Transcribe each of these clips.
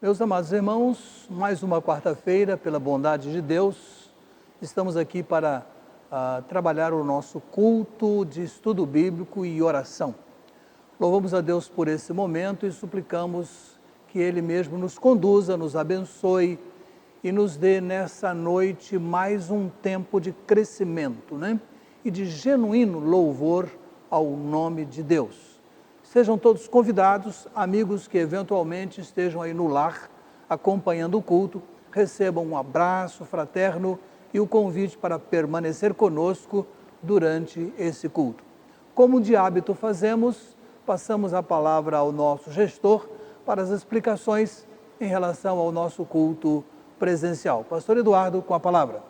Meus amados irmãos, mais uma quarta-feira, pela bondade de Deus, estamos aqui para trabalhar o nosso culto de estudo bíblico e oração. Louvamos a Deus por esse momento e suplicamos que Ele mesmo nos conduza, nos abençoe e nos dê nessa noite mais um tempo de crescimento, e de genuíno louvor ao nome de Deus. Sejam todos convidados, amigos que eventualmente estejam aí no lar, acompanhando o culto, recebam um abraço fraterno e o convite para permanecer conosco durante esse culto. Como de hábito fazemos, passamos a palavra ao nosso gestor para as explicações em relação ao nosso culto presencial. Pastor Eduardo, com a palavra.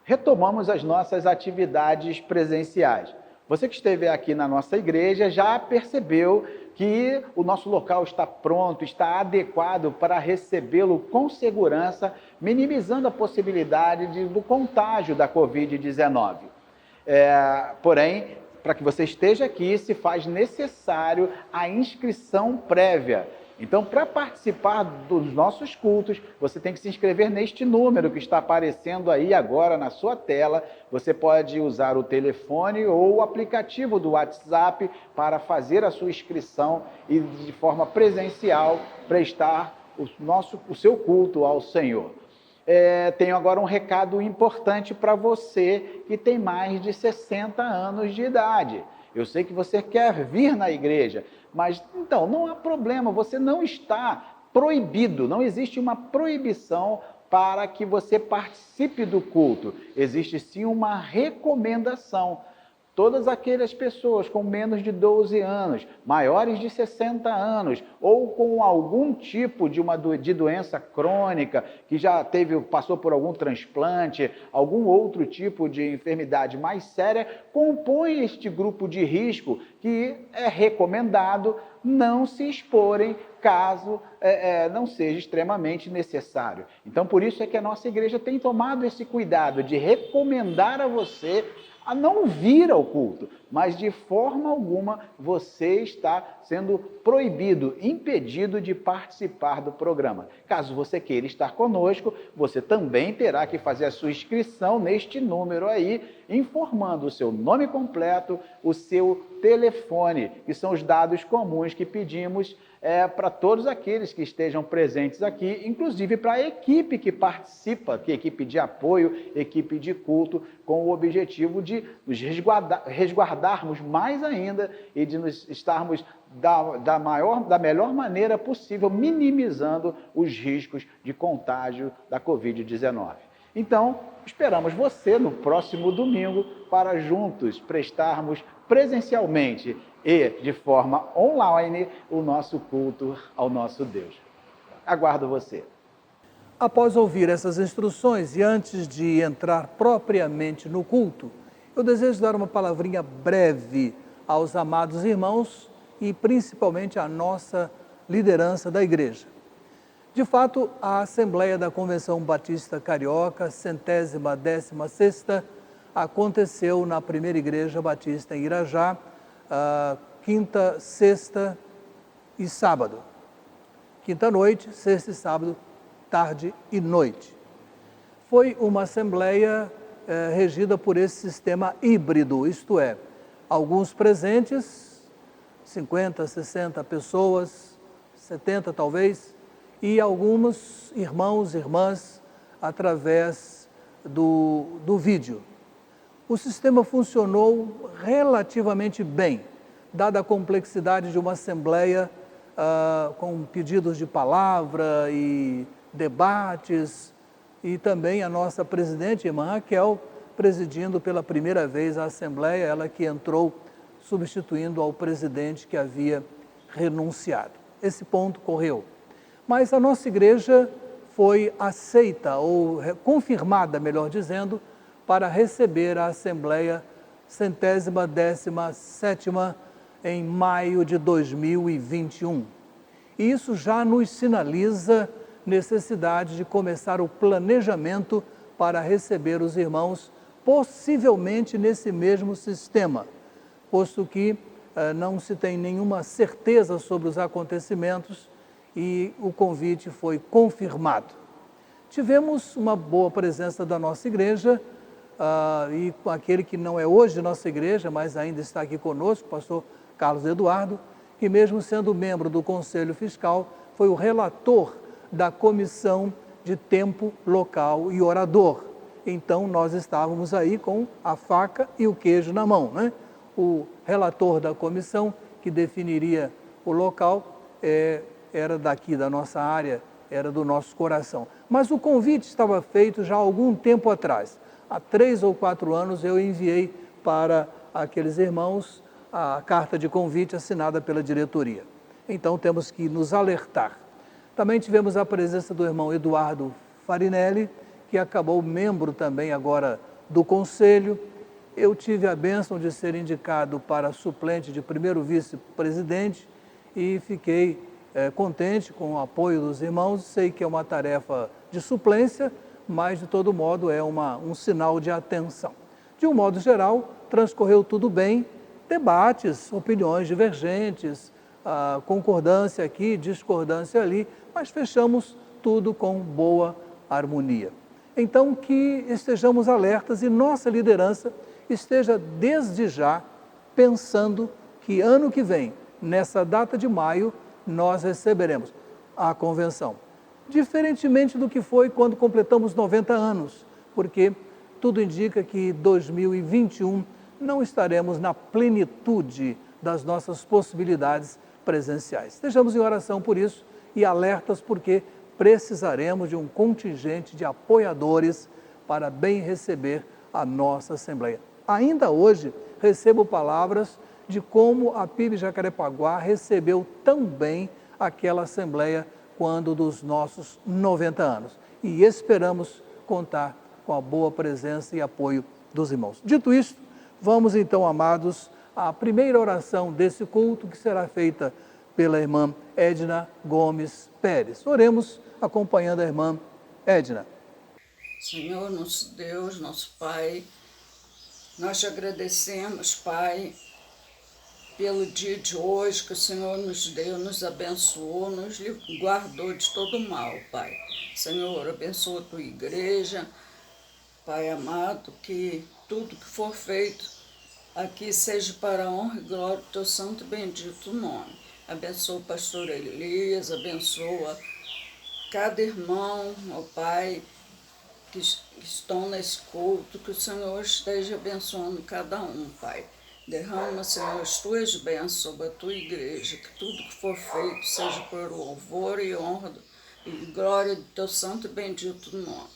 Retomamos as nossas atividades presenciais. Você que esteve aqui na nossa igreja já percebeu que o nosso local está pronto, está adequado para recebê-lo com segurança, minimizando a possibilidade do contágio da Covid-19. Porém, para que você esteja aqui, se faz necessário a inscrição prévia. Então, para participar dos nossos cultos, você tem que se inscrever neste número que está aparecendo aí agora na sua tela. Você pode usar o telefone ou o aplicativo do WhatsApp para fazer a sua inscrição e, de forma presencial, prestar o seu culto ao Senhor. Tenho agora um recado importante para você que tem mais de 60 anos de idade. Eu sei que você quer vir na igreja, mas então não há problema, você não está proibido, não existe uma proibição para que você participe do culto. Existe sim uma recomendação. Todas aquelas pessoas com menos de 12 anos, maiores de 60 anos, ou com algum tipo de doença crônica, que já passou por algum transplante, algum outro tipo de enfermidade mais séria, compõem este grupo de risco que é recomendado não se exporem caso não seja extremamente necessário. Então, por isso é que a nossa igreja tem tomado esse cuidado de recomendar a você a não vir ao culto, mas de forma alguma você está sendo proibido, impedido de participar do programa. Caso você queira estar conosco, você também terá que fazer a sua inscrição neste número aí, informando o seu nome completo, o seu telefone, que são os dados comuns que pedimos para todos aqueles que estejam presentes aqui, inclusive para a equipe que participa, que é equipe de apoio, equipe de culto, com o objetivo de nos resguardarmos mais ainda e de nos estarmos da melhor maneira possível, minimizando os riscos de contágio da Covid-19. Então, esperamos você no próximo domingo para juntos prestarmos presencialmente e de forma online o nosso culto ao nosso Deus. Aguardo você. Após ouvir essas instruções e antes de entrar propriamente no culto, eu desejo dar uma palavrinha breve aos amados irmãos e principalmente à nossa liderança da igreja. De fato, a Assembleia da Convenção Batista Carioca, 116ª, aconteceu na primeira Igreja Batista em Irajá, quinta, sexta e sábado. Quinta-noite, sexta e sábado, tarde e noite. Foi uma assembleia regida por esse sistema híbrido, isto é, alguns presentes, 50, 60 pessoas, 70 talvez, e alguns irmãos e irmãs através do vídeo. O sistema funcionou relativamente bem, dada a complexidade de uma assembleia com pedidos de palavra e debates, e também a nossa presidente, irmã Raquel, presidindo pela primeira vez a assembleia, ela que entrou substituindo ao presidente que havia renunciado. Esse ponto correu. Mas a nossa igreja foi aceita, ou confirmada, melhor dizendo, para receber a Assembleia 117ª em maio de 2021. E isso já nos sinaliza necessidade de começar o planejamento para receber os irmãos, possivelmente nesse mesmo sistema, posto que não se tem nenhuma certeza sobre os acontecimentos e o convite foi confirmado. Tivemos uma boa presença da nossa igreja, e com aquele que não é hoje nossa igreja, mas ainda está aqui conosco, o pastor Carlos Eduardo, que mesmo sendo membro do Conselho Fiscal, foi o relator da Comissão de Tempo Local e Orador. Então, nós estávamos aí com a faca e o queijo na mão, né? O relator da comissão, que definiria o local, era daqui da nossa área, era do nosso coração. Mas o convite estava feito já há algum tempo atrás. Há 3 ou 4 anos eu enviei para aqueles irmãos a carta de convite assinada pela diretoria. Então temos que nos alertar. Também tivemos a presença do irmão Eduardo Farinelli, que acabou membro também agora do conselho. Eu tive a bênção de ser indicado para suplente de primeiro vice-presidente e fiquei contente com o apoio dos irmãos. Sei que é uma tarefa de suplência, mas de todo modo é um sinal de atenção. De um modo geral, transcorreu tudo bem, debates, opiniões divergentes, concordância aqui, discordância ali, mas fechamos tudo com boa harmonia. Então, que estejamos alertas e nossa liderança esteja desde já pensando que ano que vem, nessa data de maio, nós receberemos a convenção. Diferentemente do que foi quando completamos 90 anos, porque tudo indica que 2021 não estaremos na plenitude das nossas possibilidades presenciais. Estejamos em oração por isso e alertas porque precisaremos de um contingente de apoiadores para bem receber a nossa Assembleia. Ainda hoje recebo palavras de como a PIB Jacarepaguá recebeu tão bem aquela Assembleia quando dos nossos 90 anos. E esperamos contar com a boa presença e apoio dos irmãos. Dito isto, vamos então, amados, à primeira oração desse culto, que será feita pela irmã Edna Gomes Pérez. Oremos acompanhando a irmã Edna. Senhor, nosso Deus, nosso Pai, nós te agradecemos, Pai, pelo dia de hoje que o Senhor nos deu, nos abençoou, nos guardou de todo mal, Pai. Senhor, abençoa a tua igreja, Pai amado, que tudo que for feito aqui seja para a honra e glória do teu santo e bendito nome. Abençoa o pastor Elias, abençoa cada irmão, ó Pai, que estão nesse culto, que o Senhor esteja abençoando cada um, Pai. Derrama, Senhor, as tuas bênçãos sobre a tua igreja, que tudo que for feito seja por louvor e honra e glória do teu santo e bendito nome.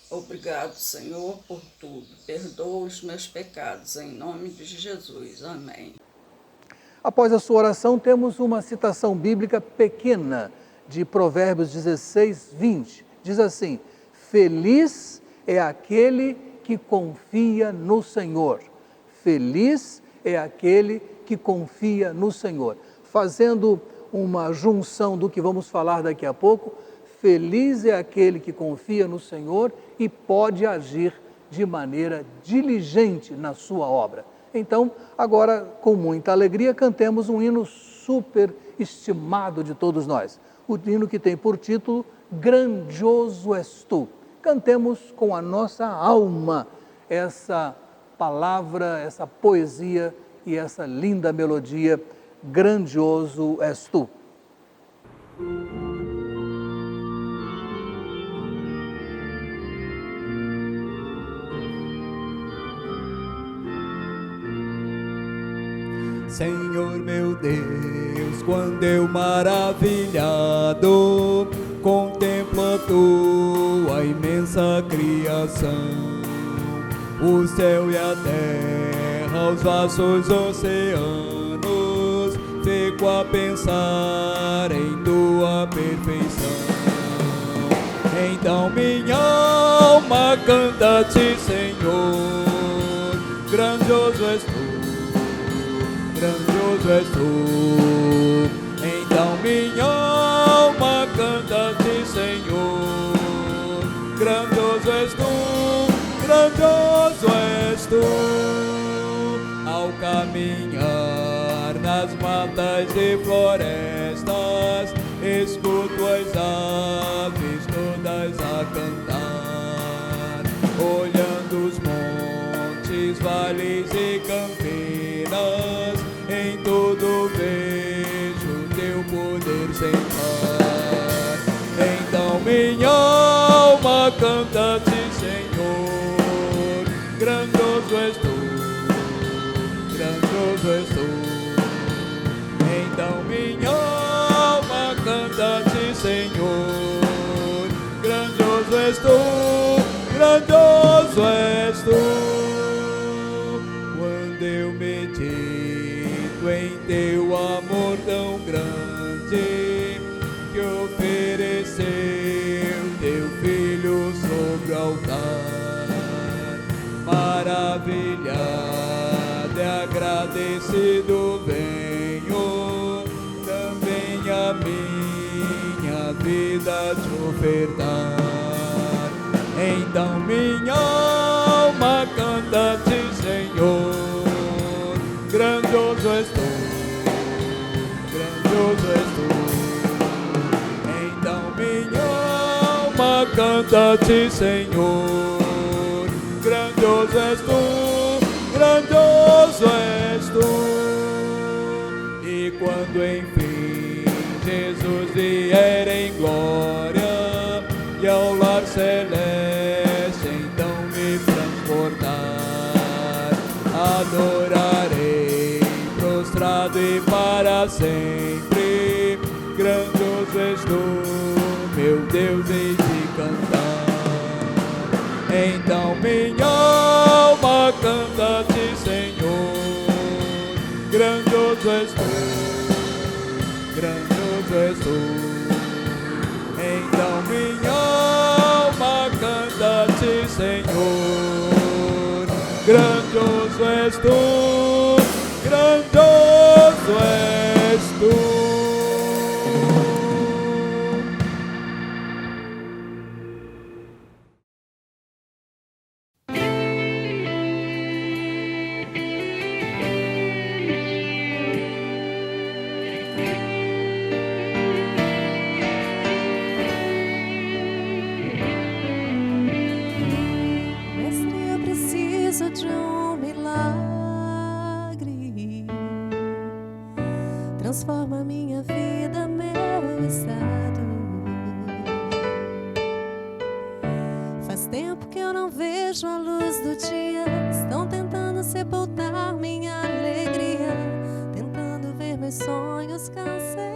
Obrigado, Senhor, por tudo. Perdoa os meus pecados, em nome de Jesus. Amém. Após a sua oração, temos uma citação bíblica pequena de Provérbios 16, 20. Diz assim: feliz é aquele que confia no Senhor. Feliz é aquele que confia no Senhor. Fazendo uma junção do que vamos falar daqui a pouco, Feliz é aquele que confia no Senhor e pode agir de maneira diligente na sua obra. Então, agora, com muita alegria, cantemos um hino super estimado de todos nós. O hino que tem por título Grandioso És Tu. Cantemos com a nossa alma essa palavra, essa poesia e essa linda melodia. Grandioso És Tu. Senhor meu Deus, quando eu maravilhado contemplo a tua imensa criação, o céu e a terra, os vastos oceanos, fico a pensar em tua perfeição. Então minha alma canta-te, Senhor, grandioso és tu. Grandioso és tu, então minha alma canta-te, Senhor. Grandioso és tu, grandioso és tu. Ao caminhar nas matas e florestas, escuto as aves todas a cantar, olhando os montes, vales e campinas. Em tudo vejo teu poder sem par. Então minha alma canta-te, Senhor. Grandioso és tu, grandioso és tu. Então minha alma canta-te, Senhor. Grandioso és tu, grandioso és tu. Quando eu medito em teu amor tão grande, que ofereceu teu filho sobre o altar, maravilhado e agradecido venho também a minha vida te ofertar. Então minha alma canta-te, Senhor. Grandioso és tu, grandioso és tu. Então minha alma canta-te, Senhor. Grandioso és tu, grandioso és tu. E quando enfim Jesus vier em glória e ao lar celeste então me transportar, adorarei prostrado e para sempre. Grandioso és tu, meu Deus, hei de cantar. Então minha alma canta-te, Senhor. Grandioso és tu, grandioso és tu. Então minha alma canta-te, Senhor. Grandioso és tu, grandioso és tu. De um milagre, transforma minha vida, meu estado. Faz tempo que eu não vejo a luz do dia, estão tentando sepultar minha alegria, tentando ver meus sonhos cancelados.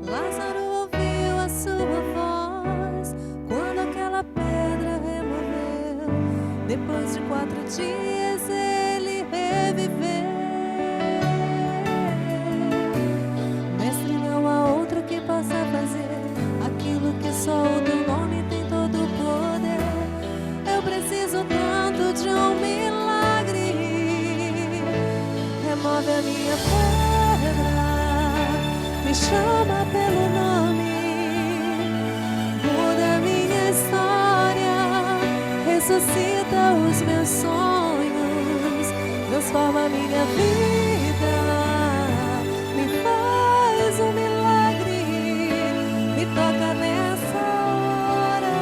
Lázaro ouviu a sua voz quando aquela pedra removeu. Depois de 4 dias ele reviveu. Mestre, não há outro que possa fazer aquilo que só o teu nome tem todo o poder. Eu preciso tanto de um milagre. Remove a minha pedra, chama pelo nome, muda minha história, ressuscita os meus sonhos, transforma minha vida, me faz um milagre, me toca nessa hora,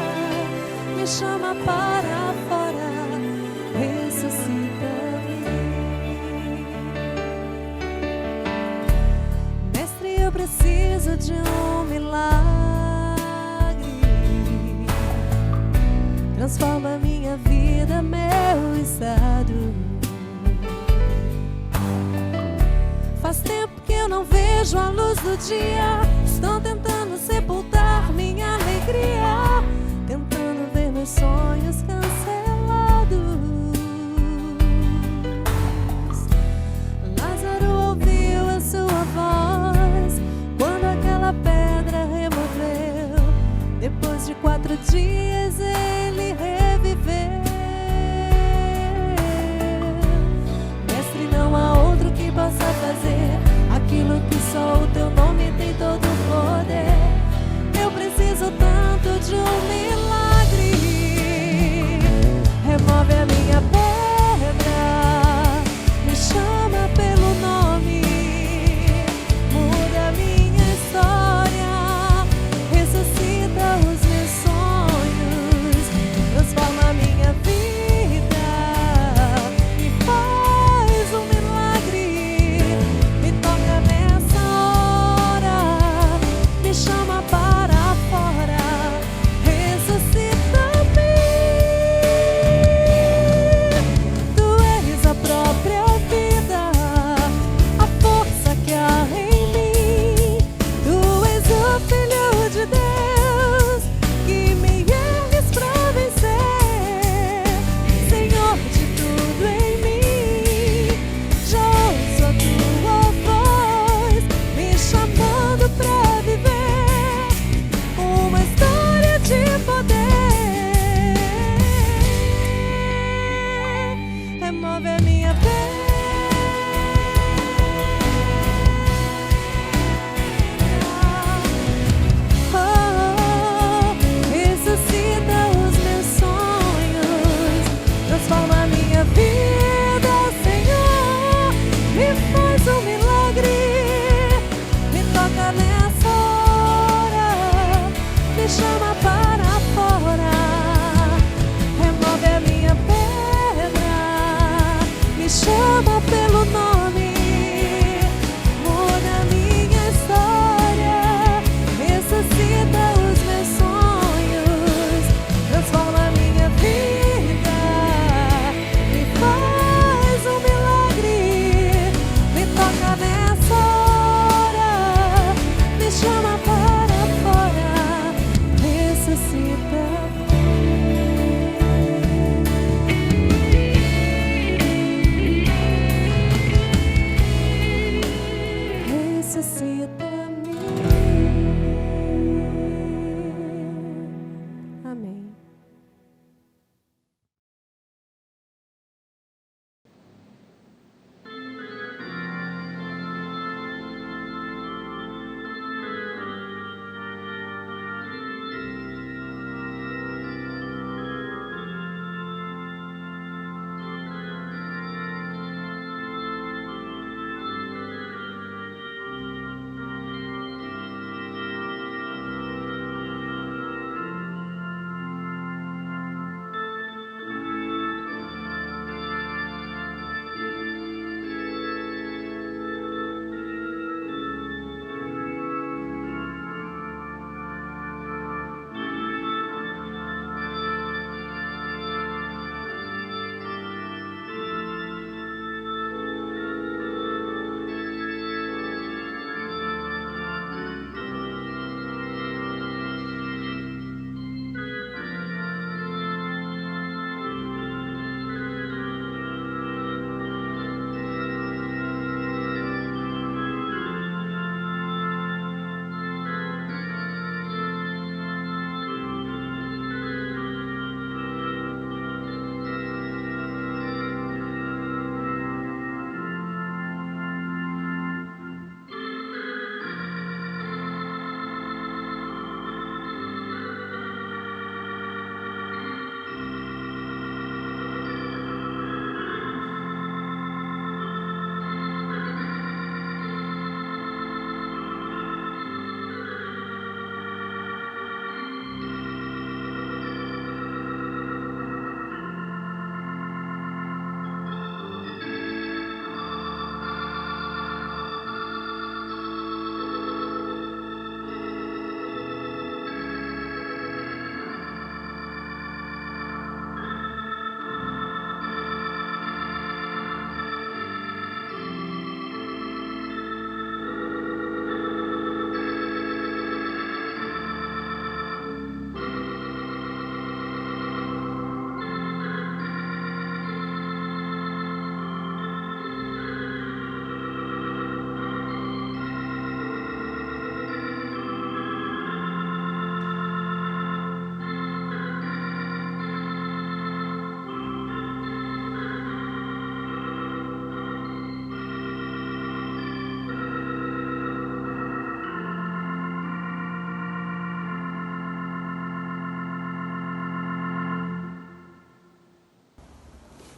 me chama para fora, ressuscita-me. Mestre, eu preciso de um milagre, transforma minha vida, meu estado. Faz tempo que eu não vejo a luz do dia, estão tentando sepultar minha alegria, tentando ver meus sonhos cancelados. Lázaro ouviu a sua voz quando aquela pedra removeu. Depois de 4 dias ele reviveu. Mestre, não há outro que possa fazer aquilo que só o teu nome tem todo o poder. Eu preciso tanto de um milagre.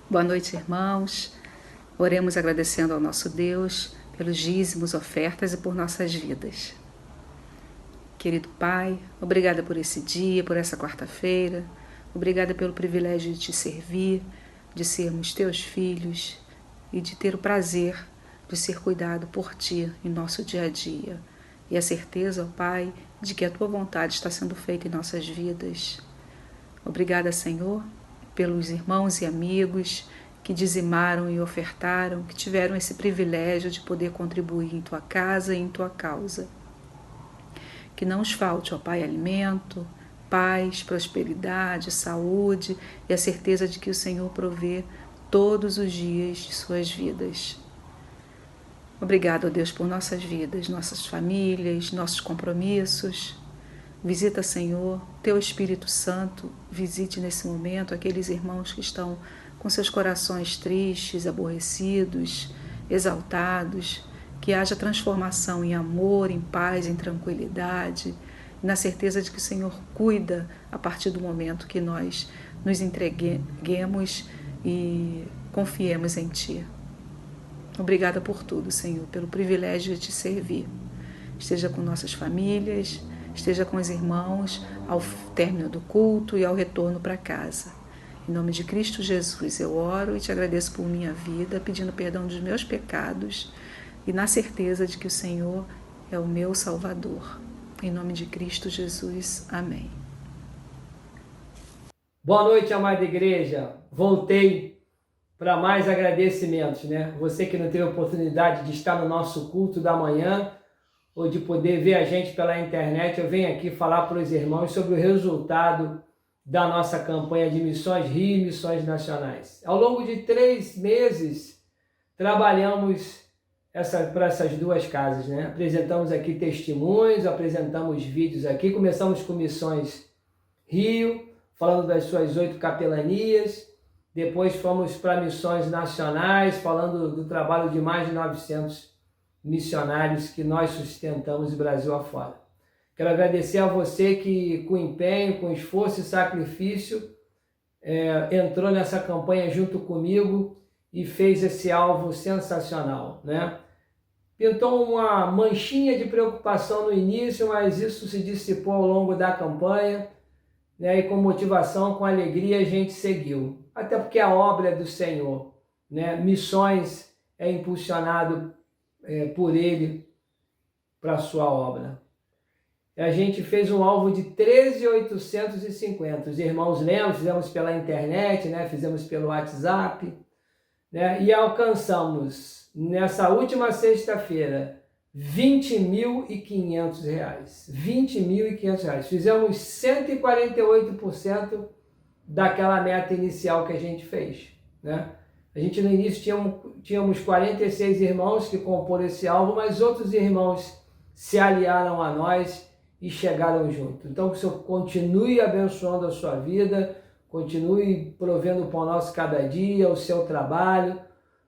Boa noite, irmãos. Oremos agradecendo ao nosso Deus pelos dízimos, ofertas e por nossas vidas. Querido Pai, obrigada por esse dia, por essa quarta-feira. Obrigada pelo privilégio de te servir, de sermos teus filhos e de ter o prazer de ser cuidado por ti em nosso dia a dia. E a certeza, ó Pai, de que a tua vontade está sendo feita em nossas vidas. Obrigada, Senhor, pelos irmãos e amigos que dizimaram e ofertaram, que tiveram esse privilégio de poder contribuir em tua casa e em tua causa. Que não os falte, ó Pai, alimento, paz, prosperidade, saúde e a certeza de que o Senhor provê todos os dias de suas vidas. Obrigado, ó Deus, por nossas vidas, nossas famílias, nossos compromissos. Visita, Senhor, teu Espírito Santo, visite nesse momento aqueles irmãos que estão com seus corações tristes, aborrecidos, exaltados, que haja transformação em amor, em paz, em tranquilidade, na certeza de que o Senhor cuida a partir do momento que nós nos entreguemos e confiemos em Ti. Obrigada por tudo, Senhor, pelo privilégio de te servir. Esteja com nossas famílias, esteja com os irmãos ao término do culto e ao retorno para casa. Em nome de Cristo Jesus eu oro e te agradeço por minha vida, pedindo perdão dos meus pecados e na certeza de que o Senhor é o meu Salvador. Em nome de Cristo Jesus. Amém. Boa noite, amada igreja. Voltei para mais agradecimentos, né? Você que não teve a oportunidade de estar no nosso culto da manhã ou de poder ver a gente pela internet, eu venho aqui falar para os irmãos sobre o resultado da nossa campanha de Missões Rio e Missões Nacionais. Ao longo de 3 meses, trabalhamos para essas duas casas, né? Apresentamos aqui testemunhos, apresentamos vídeos aqui, começamos com Missões Rio, falando das suas 8 capelanias, depois fomos para Missões Nacionais, falando do trabalho de mais de 900 missionários que nós sustentamos Brasil afora. Quero agradecer a você que com empenho, com esforço e sacrifício entrou nessa campanha junto comigo e fez esse alvo sensacional, né? Pintou uma manchinha de preocupação no início, mas isso se dissipou ao longo da campanha, né? E com motivação, com alegria a gente seguiu. Até porque a obra é do Senhor, né? Missões é impulsionado por Ele para a sua obra. A gente fez um alvo de 13.850. Os irmãos lembram, fizemos pela internet, né? Fizemos pelo WhatsApp, né? E alcançamos, nessa última sexta-feira, R$20.500. R$20.500. Fizemos 148% daquela meta inicial que a gente fez, né? A gente no início tínhamos 46 irmãos que comporam esse alvo, mas outros irmãos se aliaram a nós e chegaram junto. Então que o Senhor continue abençoando a sua vida, continue provendo o pão nosso cada dia, o seu trabalho,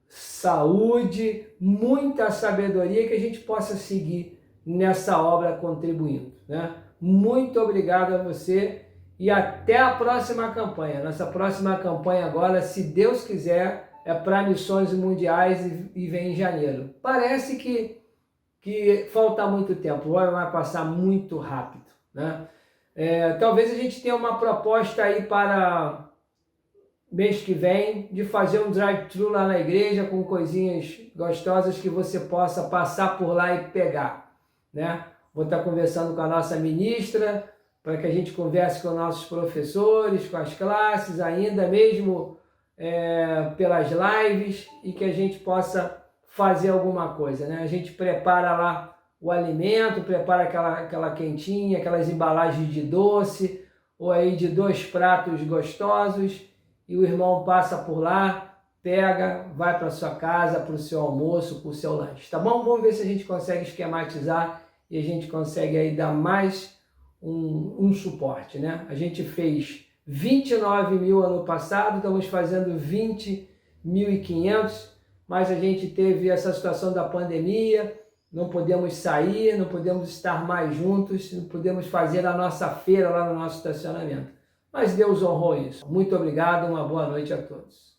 saúde, muita sabedoria, que a gente possa seguir nessa obra contribuindo, né? Muito obrigado a você e até a próxima campanha. Nossa próxima campanha agora, se Deus quiser, é para missões mundiais e vem em janeiro. Parece que falta muito tempo, vai passar muito rápido, né? Talvez a gente tenha uma proposta aí para mês que vem de fazer um drive-thru lá na igreja com coisinhas gostosas que você possa passar por lá e pegar, né? Vou estar conversando com a nossa ministra para que a gente converse com nossos professores, com as classes, ainda mesmo pelas lives, e que a gente possa fazer alguma coisa, né? A gente prepara lá o alimento, prepara aquela quentinha, aquelas embalagens de doce, ou aí de 2 pratos gostosos, e o irmão passa por lá, pega, vai para sua casa, para o seu almoço, para o seu lanche, tá bom? Vamos ver se a gente consegue esquematizar e a gente consegue aí dar mais um suporte, né? A gente fez 29 mil ano passado, estamos fazendo 20.500, mas a gente teve essa situação da pandemia, não podemos sair, não podemos estar mais juntos, não podemos fazer a nossa feira lá no nosso estacionamento. Mas Deus honrou isso. Muito obrigado, uma boa noite a todos.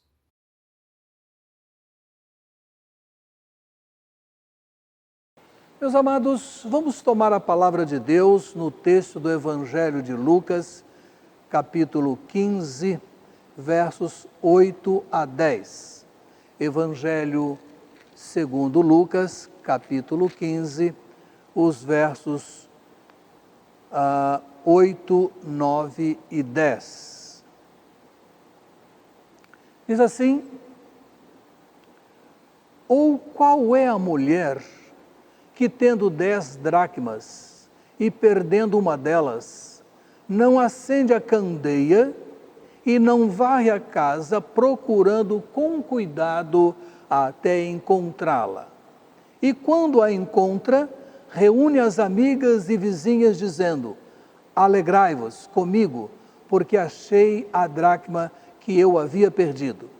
Meus amados, vamos tomar a palavra de Deus no texto do Evangelho de Lucas, capítulo 15, versos 8 a 10. Evangelho segundo Lucas, capítulo 15, os versos 8, 9 e 10. Diz assim: ou qual é a mulher que, tendo 10 dracmas e perdendo uma delas, não acende a candeia e não varre a casa procurando com cuidado até encontrá-la? E quando a encontra, reúne as amigas e vizinhas dizendo: alegrai-vos comigo, porque achei a dracma que eu havia perdido.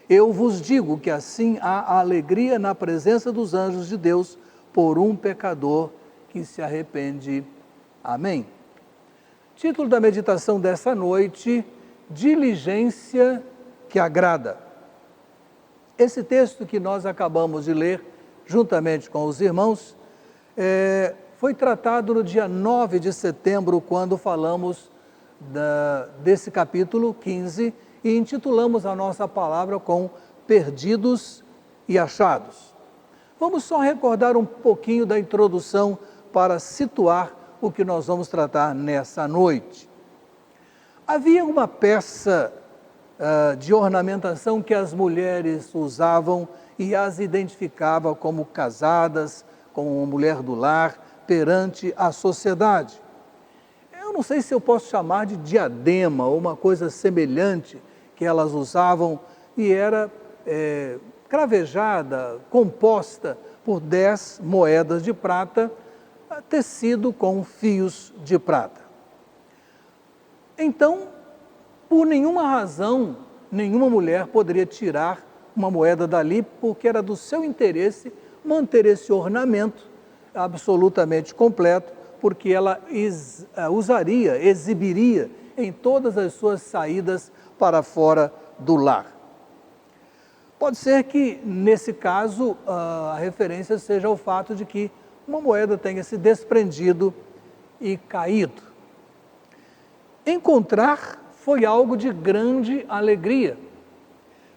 Eu vos digo que assim há alegria na presença dos anjos de Deus por um pecador que se arrepende. Amém. Título da meditação dessa noite: diligência que agrada. Esse texto que nós acabamos de ler, juntamente com os irmãos, foi tratado no dia 9 de setembro, quando falamos desse capítulo 15 e intitulamos a nossa palavra com Perdidos e Achados. Vamos só recordar um pouquinho da introdução para situar o que nós vamos tratar nessa noite. Havia uma peça de ornamentação que as mulheres usavam e as identificava como casadas, como uma mulher do lar, perante a sociedade. Eu não sei se eu posso chamar de diadema ou uma coisa semelhante que elas usavam, e era cravejada, composta por 10 moedas de prata, tecido com fios de prata. Então, por nenhuma razão, nenhuma mulher poderia tirar uma moeda dali, porque era do seu interesse manter esse ornamento absolutamente completo, porque ela exibiria em todas as suas saídas para fora do lar. Pode ser que, nesse caso, a referência seja o fato de que uma moeda tenha se desprendido e caído. Encontrar foi algo de grande alegria,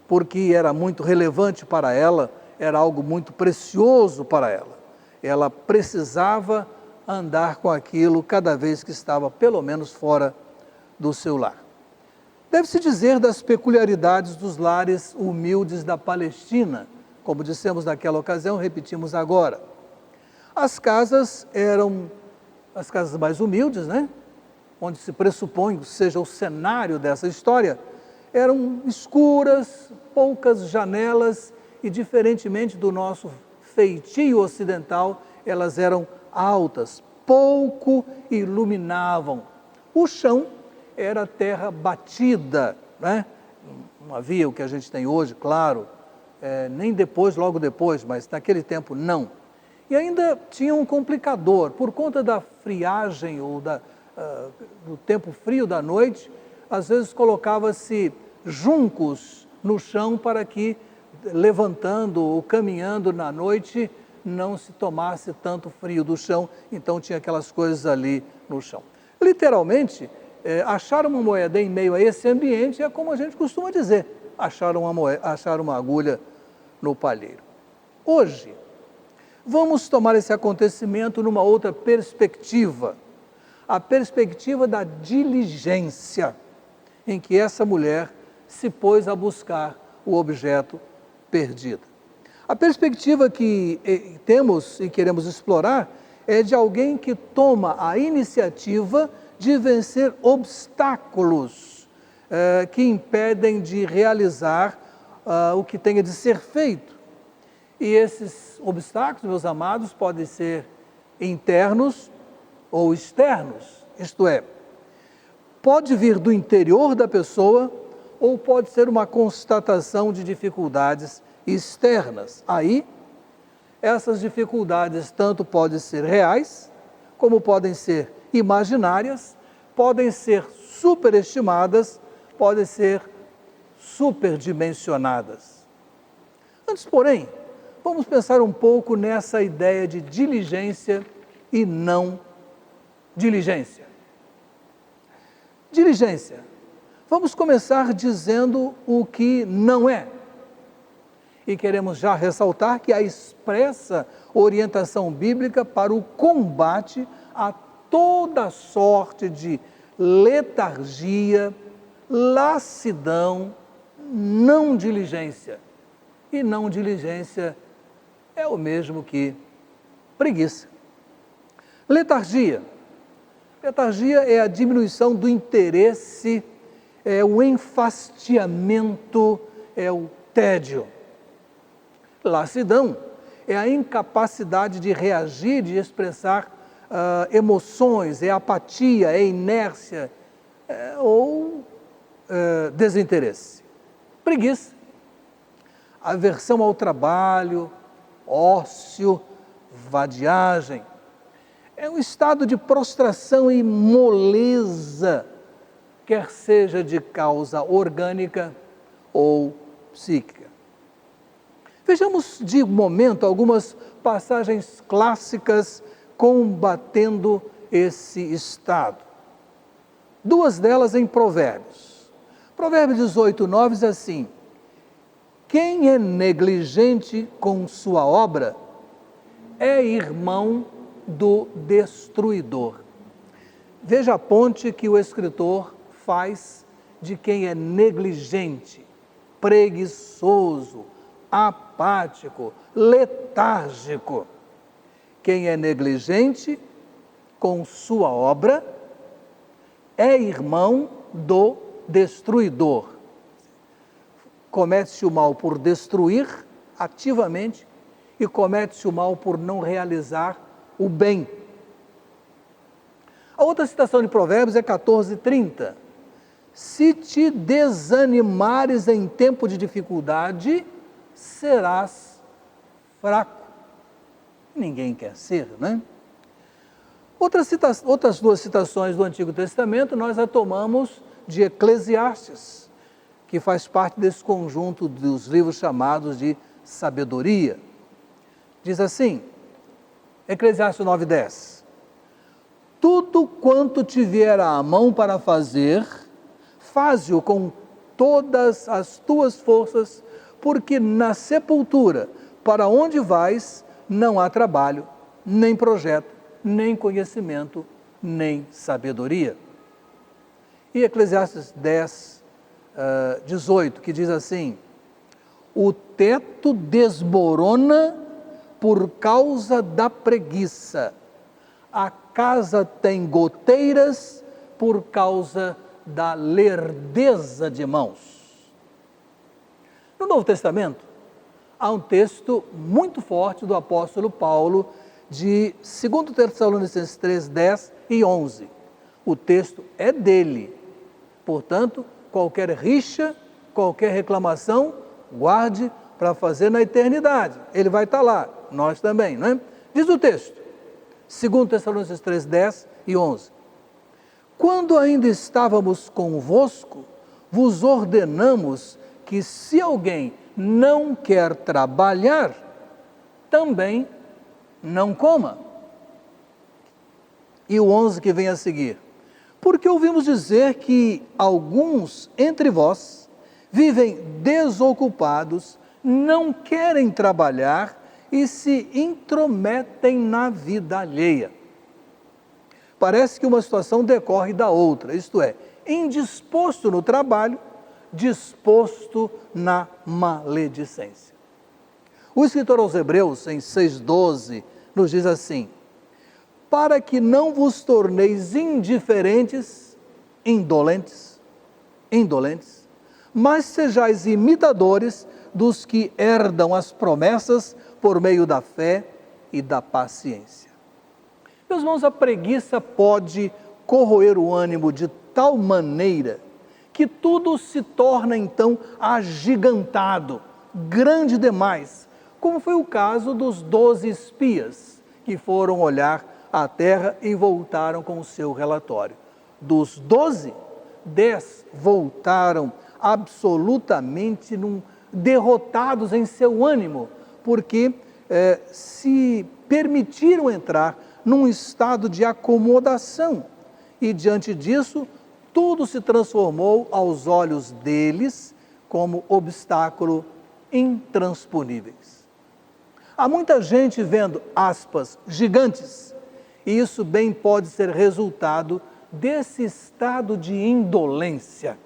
porque era muito relevante para ela, era algo muito precioso para ela. Ela precisava andar com aquilo cada vez que estava, pelo menos, fora do seu lar. Deve-se dizer das peculiaridades dos lares humildes da Palestina, como dissemos naquela ocasião, repetimos agora. As casas eram as casas mais humildes, né? Onde se pressupõe que seja o cenário dessa história, eram escuras, poucas janelas e, diferentemente do nosso feitio ocidental, elas eram altas, pouco iluminavam. O chão era terra batida, né? Não havia o que a gente tem hoje, claro, nem depois, logo depois, mas naquele tempo não. E ainda tinha um complicador, por conta da friagem ou do tempo frio da noite, às vezes colocava-se juncos no chão para que, levantando ou caminhando na noite, não se tomasse tanto frio do chão, então tinha aquelas coisas ali no chão. Literalmente, achar uma moeda em meio a esse ambiente é como a gente costuma dizer, achar uma agulha no palheiro. Hoje, vamos tomar esse acontecimento numa outra perspectiva, a perspectiva da diligência, em que essa mulher se pôs a buscar o objeto perdido. A perspectiva que temos e queremos explorar é de alguém que toma a iniciativa de vencer obstáculos que impedem de realizar o que tenha de ser feito. E esses obstáculos, meus amados, podem ser internos ou externos, isto é, pode vir do interior da pessoa ou pode ser uma constatação de dificuldades externas. Aí, essas dificuldades tanto podem ser reais, como podem ser imaginárias, podem ser superestimadas, podem ser superdimensionadas. Antes, porém, vamos pensar um pouco nessa ideia de diligência e não diligência. Diligência. Vamos começar dizendo o que não é. E queremos já ressaltar que há expressa orientação bíblica para o combate a toda sorte de letargia, lassidão, não diligência. E não diligência é o mesmo que preguiça. Letargia. Letargia é a diminuição do interesse, é o enfastiamento, é o tédio. Lassidão é a incapacidade de reagir, de expressar emoções, é apatia, é inércia ou desinteresse. Preguiça, aversão ao trabalho, ócio, vadiagem. É um estado de prostração e moleza, quer seja de causa orgânica ou psíquica. Vejamos de momento algumas passagens clássicas combatendo esse estado. Duas delas em Provérbios. Provérbios 18, 9 diz assim: quem é negligente com sua obra é irmão do destruidor. Veja a ponte que o escritor faz de quem é negligente, preguiçoso, apático, letárgico. Quem é negligente com sua obra é irmão do destruidor. Comete-se o mal por destruir ativamente e comete-se o mal por não realizar o bem. A outra citação de Provérbios é 14:30. Se te desanimares em tempo de dificuldade, serás fraco. Ninguém quer ser, né? Outras duas citações do Antigo Testamento nós a tomamos de Eclesiastes, que faz parte desse conjunto dos livros chamados de sabedoria. Diz assim, Eclesiastes 9:10: tudo quanto te vier à mão para fazer, faze-o com todas as tuas forças, porque na sepultura, para onde vais, não há trabalho, nem projeto, nem conhecimento, nem sabedoria. E Eclesiastes 10:18, que diz assim: o teto desmorona por causa da preguiça, a casa tem goteiras por causa da lerdeza de mãos. No Novo Testamento, há um texto muito forte do apóstolo Paulo, de 2 Tessalonicenses 3, 10 e 11. O texto é dele. Portanto, qualquer rixa, qualquer reclamação, guarde para fazer na eternidade. Ele vai estar lá, nós também, não é? Diz o texto, 2 Tessalonicenses 3, 10 e 11. Quando ainda estávamos convosco, vos ordenamos que se alguém não quer trabalhar, também não coma. E o 11 que vem a seguir: porque ouvimos dizer que alguns entre vós vivem desocupados, não querem trabalhar e se intrometem na vida alheia. Parece que uma situação decorre da outra, isto é, indisposto no trabalho, disposto na maledicência. O escritor aos Hebreus, em 6,12, nos diz assim: para que não vos torneis indolentes, mas sejais imitadores dos que herdam as promessas por meio da fé e da paciência. Meus irmãos, a preguiça pode corroer o ânimo de tal maneira que tudo se torna então agigantado, grande demais, como foi o caso dos 12 espias que foram olhar a terra e voltaram com o seu relatório. Dos 12, 10 voltaram absolutamente derrotados em seu ânimo, porque se permitiram entrar num estado de acomodação. E diante disso, tudo se transformou aos olhos deles como obstáculo intransponíveis. Há muita gente vendo, aspas, gigantes, e isso bem pode ser resultado desse estado de indolência.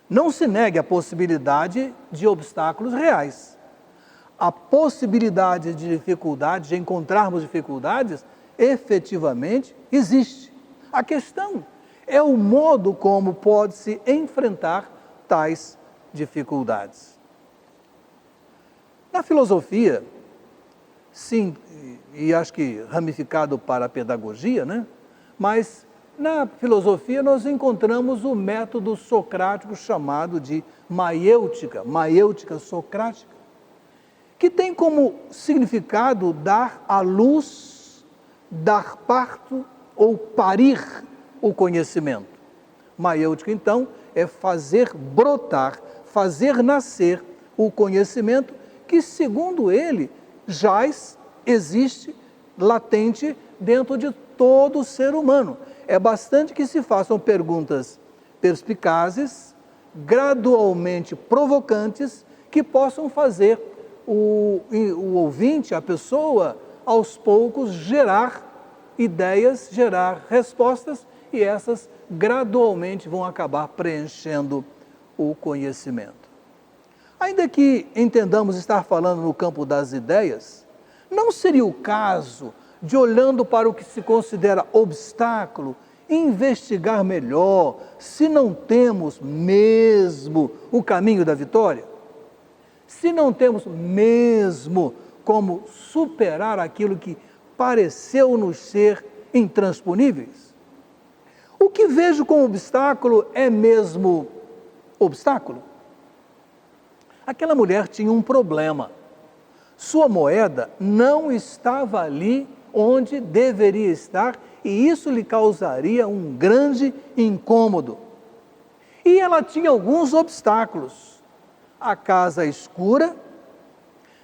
Não se negue a possibilidade de obstáculos reais. A possibilidade de dificuldades, de encontrarmos dificuldades, efetivamente existe. A questão é o modo como pode-se enfrentar tais dificuldades. Na filosofia, sim, e acho que ramificado para a pedagogia, né? Mas na filosofia nós encontramos o método socrático chamado de maiêutica socrática, que tem como significado dar à luz, dar parto ou parir o conhecimento. Maiêutica, então, é fazer brotar, fazer nascer o conhecimento que, segundo ele, jaz, existe, latente dentro de todo ser humano. É bastante que se façam perguntas perspicazes, gradualmente provocantes, que possam fazer o ouvinte, a pessoa, aos poucos gerar ideias, gerar respostas, e essas gradualmente vão acabar preenchendo o conhecimento. Ainda que entendamos estar falando no campo das ideias, não seria o caso de, olhando para o que se considera obstáculo, investigar melhor se não temos mesmo o caminho da vitória? Se não temos mesmo como superar aquilo que pareceu-nos ser intransponíveis? O que vejo como obstáculo é mesmo obstáculo? Aquela mulher tinha um problema. Sua moeda não estava ali onde deveria estar, e isso lhe causaria um grande incômodo. E ela tinha alguns obstáculos. A casa escura,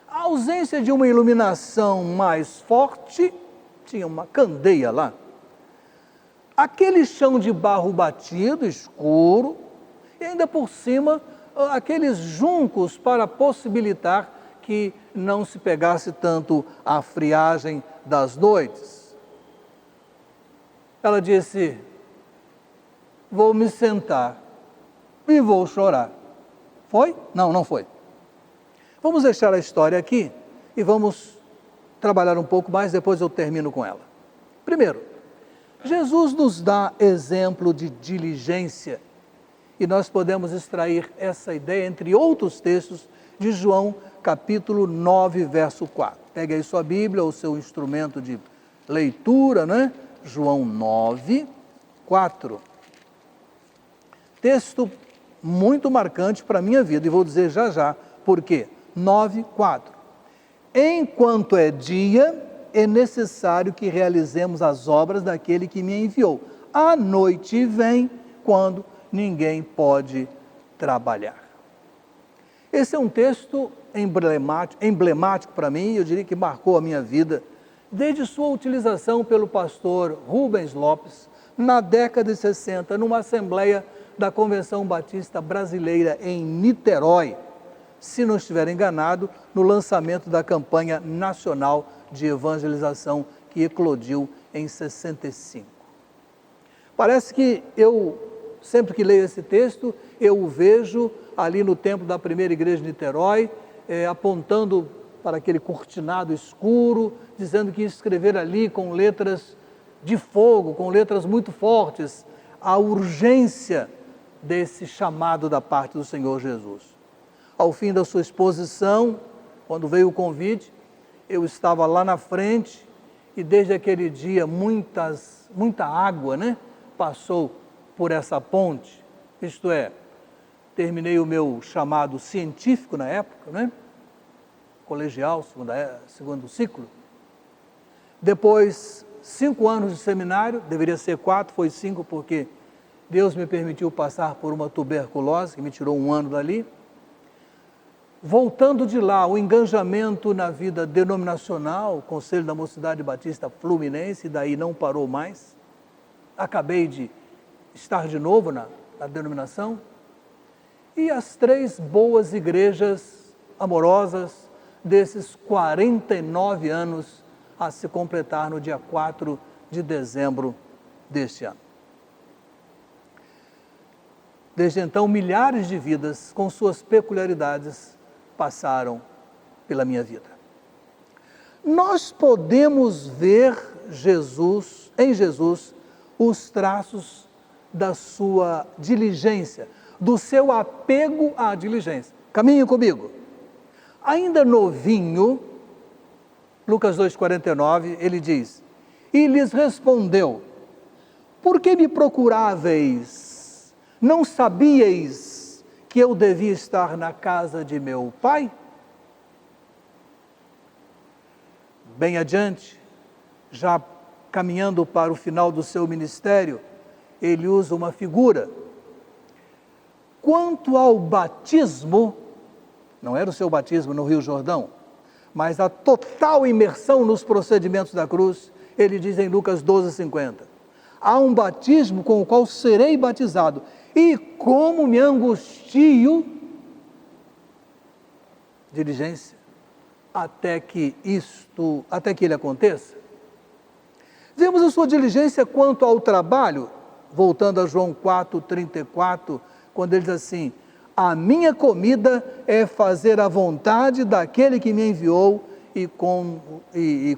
a ausência de uma iluminação mais forte, tinha uma candeia lá. Aquele chão de barro batido, escuro, e ainda por cima, aqueles juncos para possibilitar que não se pegasse tanto a friagem das noites. Ela disse: vou me sentar e vou chorar. Foi? Não, não foi. Vamos deixar a história aqui e vamos trabalhar um pouco mais, depois eu termino com ela. Primeiro, Jesus nos dá exemplo de diligência, e nós podemos extrair essa ideia entre outros textos de João, capítulo 9, verso 4. Pegue aí sua Bíblia, ou seu instrumento de leitura, né? João 9, 4. Texto muito marcante para a minha vida, e vou dizer já já por quê. 9, 4. Enquanto é dia, é necessário que realizemos as obras daquele que me enviou. A noite vem quando ninguém pode trabalhar. Esse é um texto emblemático para mim, eu diria que marcou a minha vida, desde sua utilização pelo pastor Rubens Lopes, na década de 60, numa assembleia da Convenção Batista Brasileira em Niterói, se não estiver enganado, no lançamento da campanha nacional de evangelização que eclodiu em 65. Parece que sempre que leio esse texto, eu o vejo ali no templo da primeira igreja de Niterói, apontando para aquele cortinado escuro, dizendo que ia escrever ali com letras de fogo, com letras muito fortes, a urgência desse chamado da parte do Senhor Jesus. Ao fim da sua exposição, quando veio o convite, eu estava lá na frente e desde aquele dia muita água, passou por essa ponte, isto é, terminei o meu chamado científico na época, colegial, segundo ciclo. Depois, 5 anos de seminário, deveria ser 4, foi 5 porque Deus me permitiu passar por uma tuberculose, que me tirou 1 ano dali. voltando de lá, o engajamento na vida denominacional, Conselho da Mocidade Batista Fluminense, daí não parou mais. Acabei de estar de novo na denominação. E as 3 boas igrejas amorosas desses 49 anos a se completar no dia 4 de dezembro deste ano. Desde então, milhares de vidas, com suas peculiaridades, passaram pela minha vida. Nós podemos ver em Jesus os traços da sua diligência, do seu apego à diligência. Caminhe comigo. Ainda novinho, Lucas 2,49, ele diz: e lhes respondeu: por que me procuráveis? Não sabíeis que eu devia estar na casa de meu pai? Bem adiante, já caminhando para o final do seu ministério, ele usa uma figura. Quanto ao batismo, não era o seu batismo no Rio Jordão, mas a total imersão nos procedimentos da cruz, ele diz em Lucas 12,50, há um batismo com o qual serei batizado, e como me angustio, diligência, até que ele aconteça. Vemos a sua diligência quanto ao trabalho, voltando a João 4,34, quando ele diz assim: a minha comida é fazer a vontade daquele que me enviou e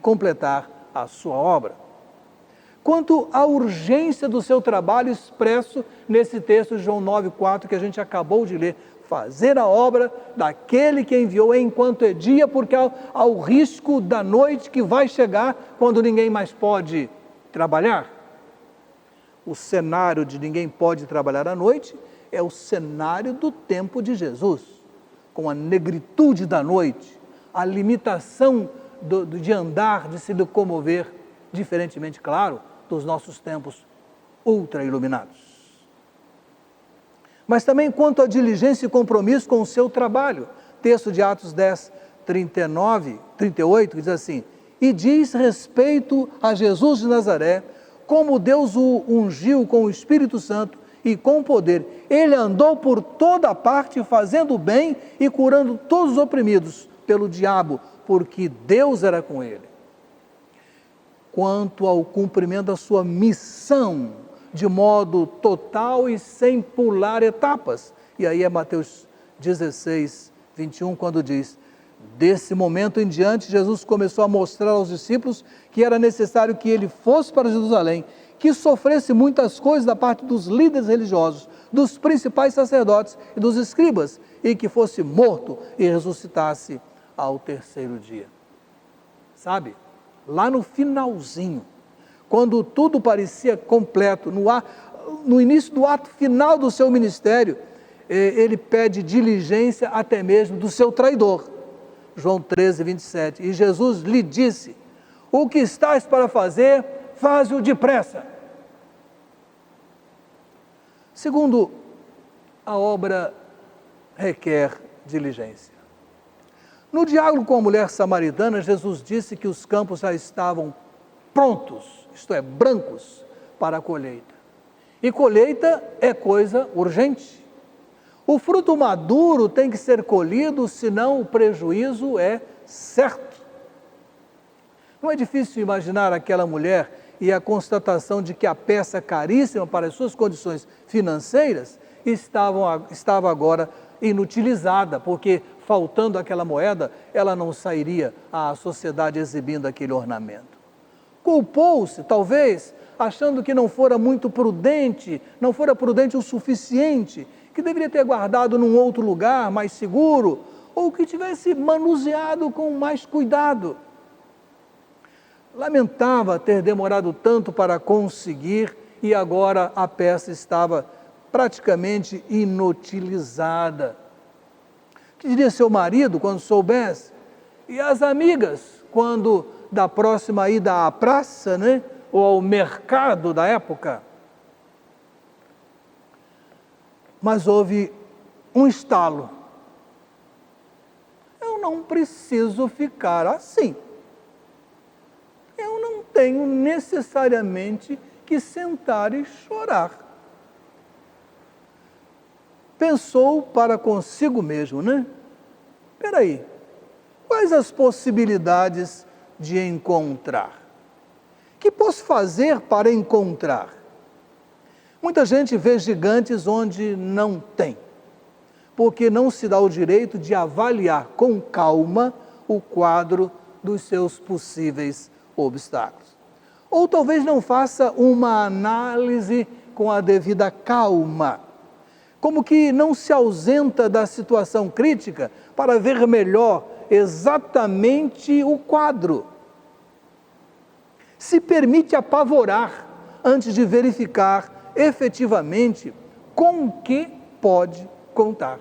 completar a sua obra. Quanto à urgência do seu trabalho expresso nesse texto de João 9,4 que a gente acabou de ler, fazer a obra daquele que enviou enquanto é dia, porque há o risco da noite que vai chegar quando ninguém mais pode trabalhar. O cenário de ninguém pode trabalhar à noite é o cenário do tempo de Jesus, com a negritude da noite, a limitação de andar, de se locomover, diferentemente, claro, dos nossos tempos ultra iluminados. Mas também quanto à diligência e compromisso com o seu trabalho, texto de Atos 10, 38, que diz assim: e diz respeito a Jesus de Nazaré, como Deus o ungiu com o Espírito Santo e com poder. Ele andou por toda parte fazendo bem e curando todos os oprimidos pelo diabo, porque Deus era com ele. Quanto ao cumprimento da sua missão, de modo total e sem pular etapas. E aí é Mateus 16, 21, quando diz: desse momento em diante, Jesus começou a mostrar aos discípulos que era necessário que ele fosse para Jerusalém, que sofresse muitas coisas da parte dos líderes religiosos, dos principais sacerdotes e dos escribas, e que fosse morto e ressuscitasse ao terceiro dia. Sabe, lá no finalzinho, quando tudo parecia completo, no início do ato final do seu ministério, ele pede diligência até mesmo do seu traidor. João 13, 27. E Jesus lhe disse: o que estás para fazer, faze-o depressa. Segundo, a obra requer diligência. No diálogo com a mulher samaritana, Jesus disse que os campos já estavam prontos, isto é, brancos, para a colheita. E colheita é coisa urgente. O fruto maduro tem que ser colhido, senão o prejuízo é certo. Não é difícil imaginar aquela mulher e a constatação de que a peça caríssima para as suas condições financeiras estava agora inutilizada, porque faltando aquela moeda, ela não sairia à sociedade exibindo aquele ornamento. Culpou-se, talvez, achando que não fora prudente o suficiente, que deveria ter guardado num outro lugar mais seguro, ou que tivesse manuseado com mais cuidado. Lamentava ter demorado tanto para conseguir e agora a peça estava praticamente inutilizada. O que diria seu marido quando soubesse? E as amigas, quando da próxima ida à praça, ou ao mercado da época? Mas houve um estalo. não preciso ficar assim. Eu não tenho necessariamente que sentar e chorar. Pensou para consigo mesmo, né? Espera aí, quais as possibilidades de encontrar? O que posso fazer para encontrar? Muita gente vê gigantes onde não tem, porque não se dá o direito de avaliar com calma o quadro dos seus possíveis obstáculos. Ou talvez não faça uma análise com a devida calma, como que não se ausenta da situação crítica para ver melhor exatamente o quadro. Se permite apavorar antes de verificar efetivamente com o que pode contar.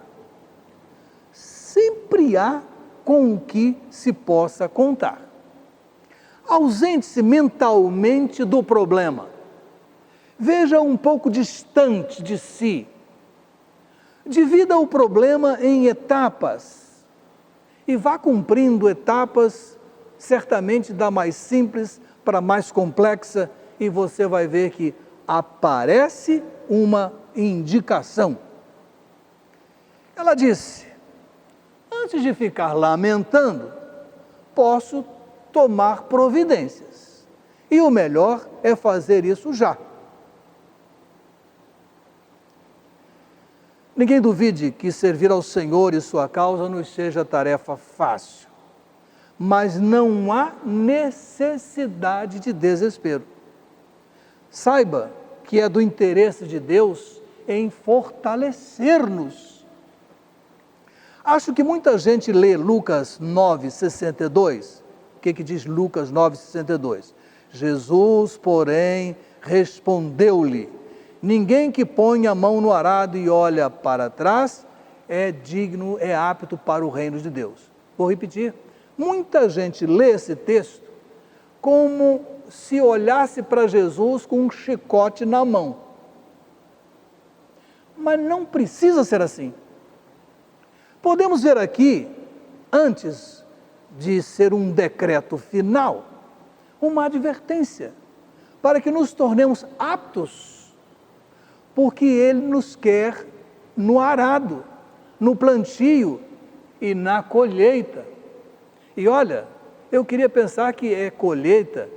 Sempre há com o que se possa contar. Ausente-se mentalmente do problema. Veja um pouco distante de si. Divida o problema em etapas e vá cumprindo etapas, certamente da mais simples para a mais complexa, e você vai ver que aparece uma indicação. Ela disse: antes de ficar lamentando, posso tomar providências. E o melhor é fazer isso já. Ninguém duvide que servir ao Senhor e sua causa nos seja tarefa fácil. Mas não há necessidade de desespero. Saiba que é do interesse de Deus em fortalecer-nos. Acho que muita gente lê Lucas 9,62. O que diz Lucas 9,62? Jesus, porém, respondeu-lhe: ninguém que põe a mão no arado e olha para trás é digno, é apto para o reino de Deus. Vou repetir. Muita gente lê esse texto como se olhasse para Jesus com um chicote na mão. Mas não precisa ser assim. Podemos ver aqui, antes de ser um decreto final, uma advertência, para que nos tornemos aptos, porque Ele nos quer no arado, no plantio e na colheita. E olha, eu queria pensar que é colheita,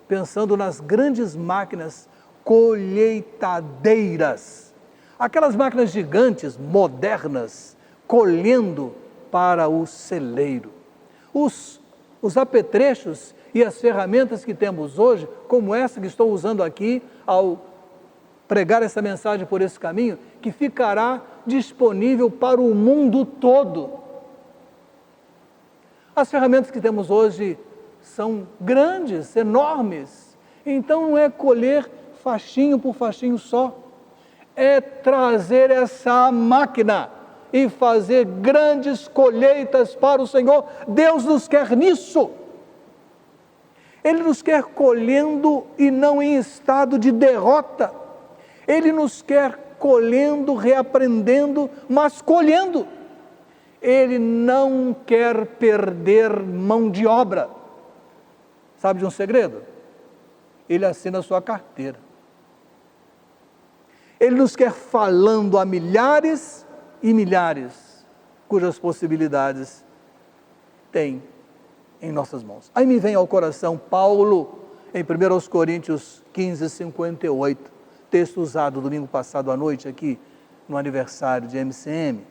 pensando nas grandes máquinas colheitadeiras, aquelas máquinas gigantes, modernas, colhendo para o celeiro. Os apetrechos e as ferramentas que temos hoje, como essa que estou usando aqui ao pregar essa mensagem por esse caminho, que ficará disponível para o mundo todo. As ferramentas que temos hoje são grandes, enormes, então não é colher faixinho por faixinho só, é trazer essa máquina e fazer grandes colheitas para o Senhor. Deus nos quer nisso. Ele nos quer colhendo e não em estado de derrota. Ele nos quer colhendo, reaprendendo, mas colhendo. Ele não quer perder mão de obra. Sabe de um segredo? Ele assina a sua carteira. Ele nos quer falando a milhares e milhares, cujas possibilidades tem em nossas mãos. Aí me vem ao coração Paulo, em 1 Coríntios 15, 58, texto usado domingo passado à noite aqui, no aniversário de MCM.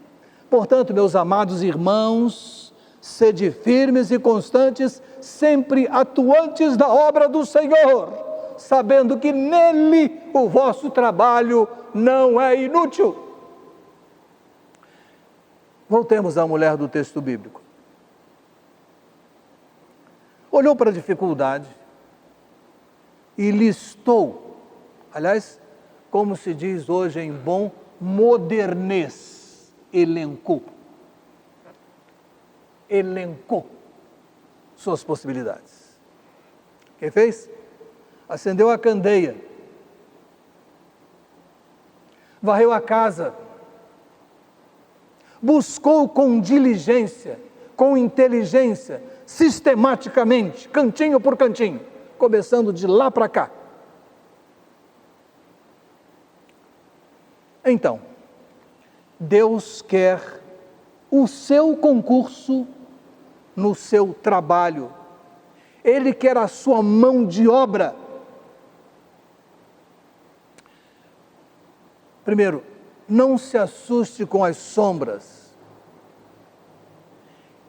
Portanto, meus amados irmãos, sede firmes e constantes, sempre atuantes da obra do Senhor, sabendo que nele o vosso trabalho não é inútil. Voltemos à mulher do texto bíblico. Olhou para a dificuldade e listou, aliás, como se diz hoje em bom modernês, elencou suas possibilidades. O que fez? Acendeu a candeia, varreu a casa, buscou com diligência, com inteligência, sistematicamente, cantinho por cantinho, começando de lá para cá. Então, Deus quer o seu concurso no seu trabalho. Ele quer a sua mão de obra. Primeiro, não se assuste com as sombras.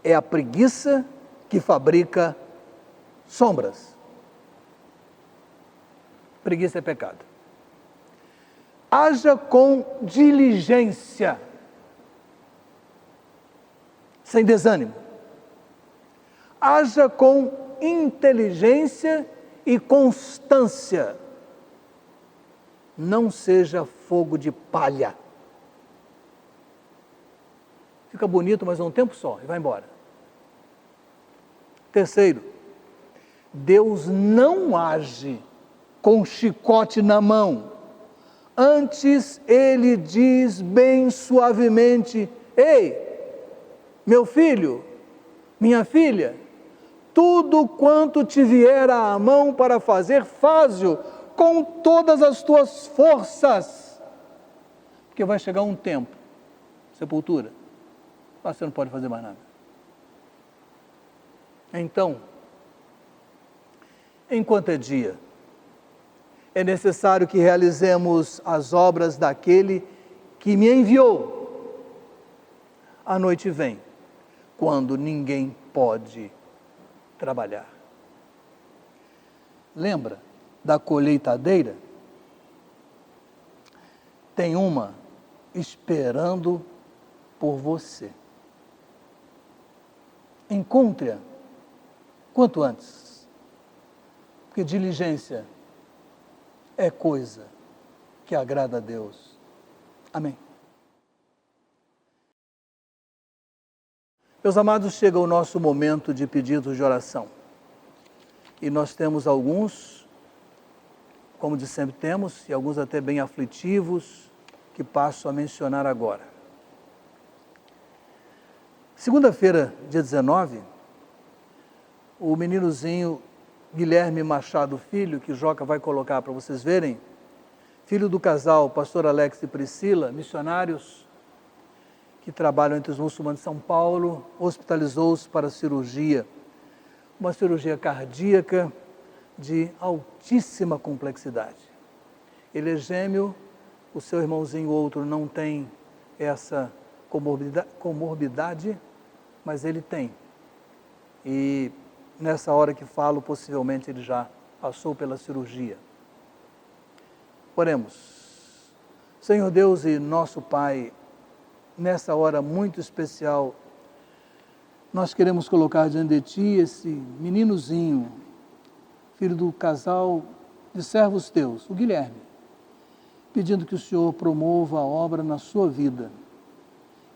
É a preguiça que fabrica sombras. Preguiça é pecado. Haja com diligência, sem desânimo. Haja com inteligência e constância. Não seja fogo de palha. Fica bonito, mas é um tempo só e vai embora. Terceiro, Deus não age com chicote na mão. Antes Ele diz bem suavemente: ei, meu filho, minha filha, tudo quanto te vier à mão para fazer, faze-o com todas as tuas forças. Porque vai chegar um tempo, sepultura, você não pode fazer mais nada. Então, enquanto é dia, é necessário que realizemos as obras daquele que me enviou. A noite vem, quando ninguém pode trabalhar. Lembra da colheitadeira? Tem uma esperando por você. Encontre-a quanto antes, porque diligência é coisa que agrada a Deus. Amém. Meus amados, chega o nosso momento de pedidos de oração. E nós temos alguns, como de sempre temos, e alguns até bem aflitivos, que passo a mencionar agora. Segunda-feira, dia 19, o meninozinho Guilherme Machado Filho, que Joca vai colocar para vocês verem, filho do casal pastor Alex e Priscila, missionários que trabalham entre os muçulmanos de São Paulo, hospitalizou-se para cirurgia, uma cirurgia cardíaca de altíssima complexidade. Ele é gêmeo, o seu irmãozinho outro não tem essa comorbidade, mas ele tem. E nessa hora que falo, possivelmente ele já passou pela cirurgia. Oremos. Senhor Deus e nosso Pai, nessa hora muito especial, nós queremos colocar diante de Ti esse meninozinho, filho do casal de servos Teus, o Guilherme, pedindo que o Senhor promova a obra na sua vida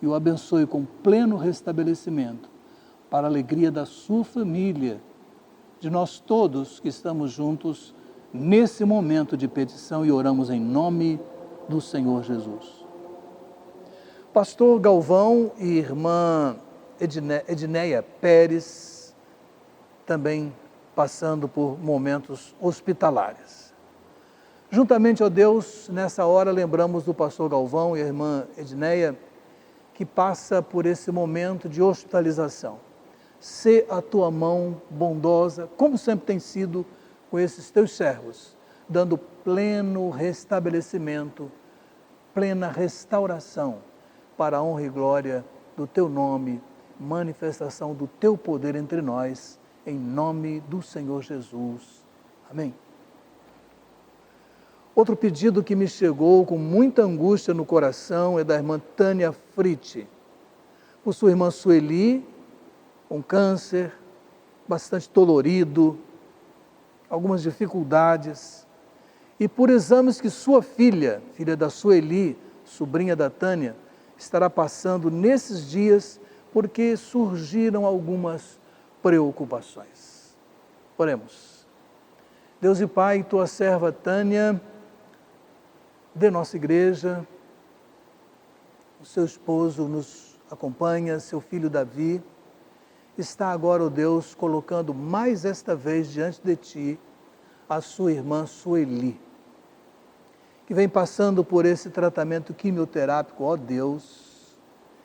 e o abençoe com pleno restabelecimento, para a alegria da sua família, de nós todos que estamos juntos nesse momento de petição e oramos em nome do Senhor Jesus. Pastor Galvão e irmã Edneia Pérez, também passando por momentos hospitalares. Juntamente, ó Deus, nessa hora lembramos do pastor Galvão e a irmã Edneia, que passa por esse momento de hospitalização. Sê a tua mão bondosa, como sempre tem sido com esses teus servos, dando pleno restabelecimento, plena restauração, para a honra e glória do teu nome, manifestação do teu poder entre nós, em nome do Senhor Jesus. Amém. Outro pedido que me chegou com muita angústia no coração é da irmã Tânia Fritti, por sua irmã Sueli, com câncer, bastante dolorido, algumas dificuldades, e por exames que sua filha da Sueli, sobrinha da Tânia, estará passando nesses dias, porque surgiram algumas preocupações. Oremos. Deus e Pai, tua serva Tânia, de nossa igreja, o seu esposo nos acompanha, seu filho Davi, está agora, ó Deus, colocando mais esta vez diante de Ti a sua irmã Sueli, que vem passando por esse tratamento quimioterápico, ó Deus,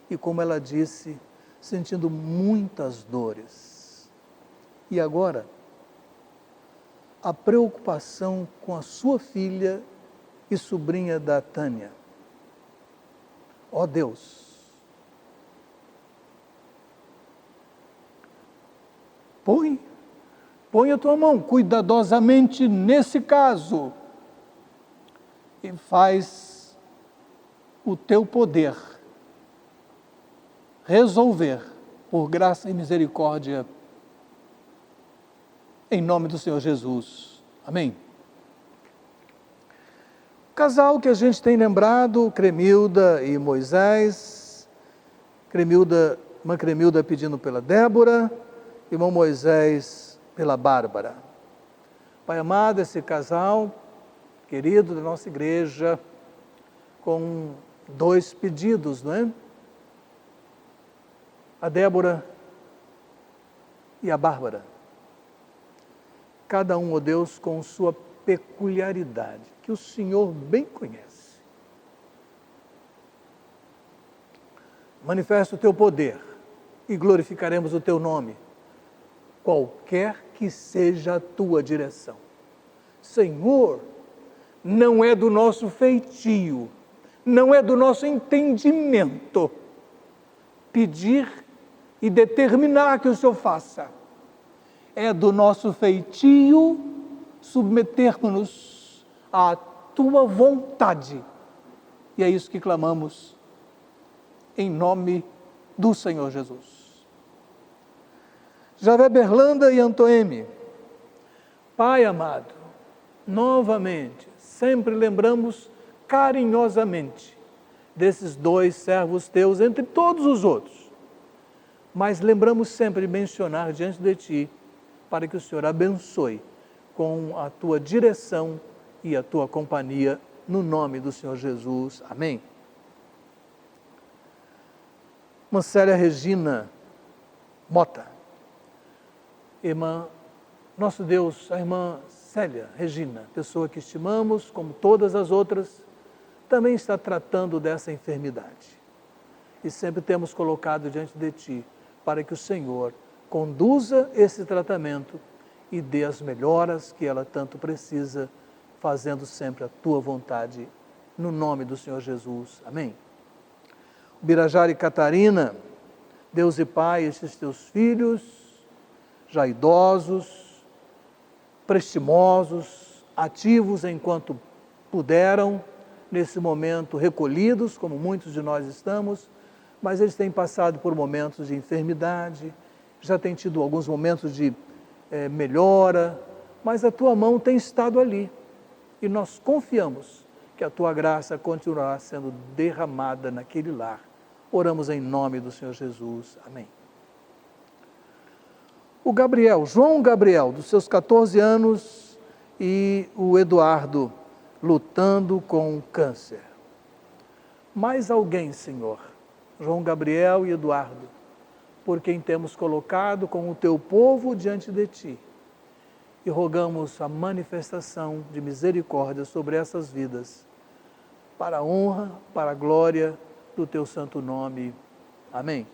e como ela disse, sentindo muitas dores. E agora, a preocupação com a sua filha e sobrinha da Tânia. Ó Deus, põe a tua mão cuidadosamente nesse caso e faz o teu poder resolver, por graça e misericórdia, em nome do Senhor Jesus. Amém. O casal que a gente tem lembrado, Cremilda e Moisés, irmã Cremilda pedindo pela Débora, irmão Moisés pela Bárbara. Pai amado, esse casal querido da nossa igreja, com 2 pedidos, não é? A Débora e a Bárbara. Cada um, ó Deus, com sua peculiaridade, que o Senhor bem conhece. Manifesta o teu poder e glorificaremos o teu nome, qualquer que seja a tua direção. Senhor, não é do nosso feitio, não é do nosso entendimento pedir e determinar que o Senhor faça. É do nosso feitio submetermos-nos à tua vontade. E é isso que clamamos em nome do Senhor Jesus. Javé Berlanda e Antoeme, Pai amado, novamente, sempre lembramos carinhosamente desses 2 servos teus entre todos os outros, mas lembramos sempre de mencionar diante de Ti, para que o Senhor abençoe com a Tua direção e a Tua companhia, no nome do Senhor Jesus. Amém. Mancélia Regina Mota, irmã, nosso Deus, a irmã Célia Regina, pessoa que estimamos, como todas as outras, também está tratando dessa enfermidade. E sempre temos colocado diante de Ti, para que o Senhor conduza esse tratamento e dê as melhoras que ela tanto precisa, fazendo sempre a Tua vontade, no nome do Senhor Jesus. Amém. Birajara e Catarina, Deus e Pai, esses Teus filhos, já idosos, prestimosos, ativos enquanto puderam, nesse momento recolhidos, como muitos de nós estamos, mas eles têm passado por momentos de enfermidade, já têm tido alguns momentos de melhora, mas a Tua mão tem estado ali. E nós confiamos que a Tua graça continuará sendo derramada naquele lar. Oramos em nome do Senhor Jesus. Amém. O Gabriel, João Gabriel, dos seus 14 anos, e o Eduardo, lutando com câncer. Mais alguém, Senhor, João Gabriel e Eduardo, por quem temos colocado com o Teu povo diante de Ti, e rogamos a manifestação de misericórdia sobre essas vidas, para a honra, para a glória do Teu santo nome. Amém.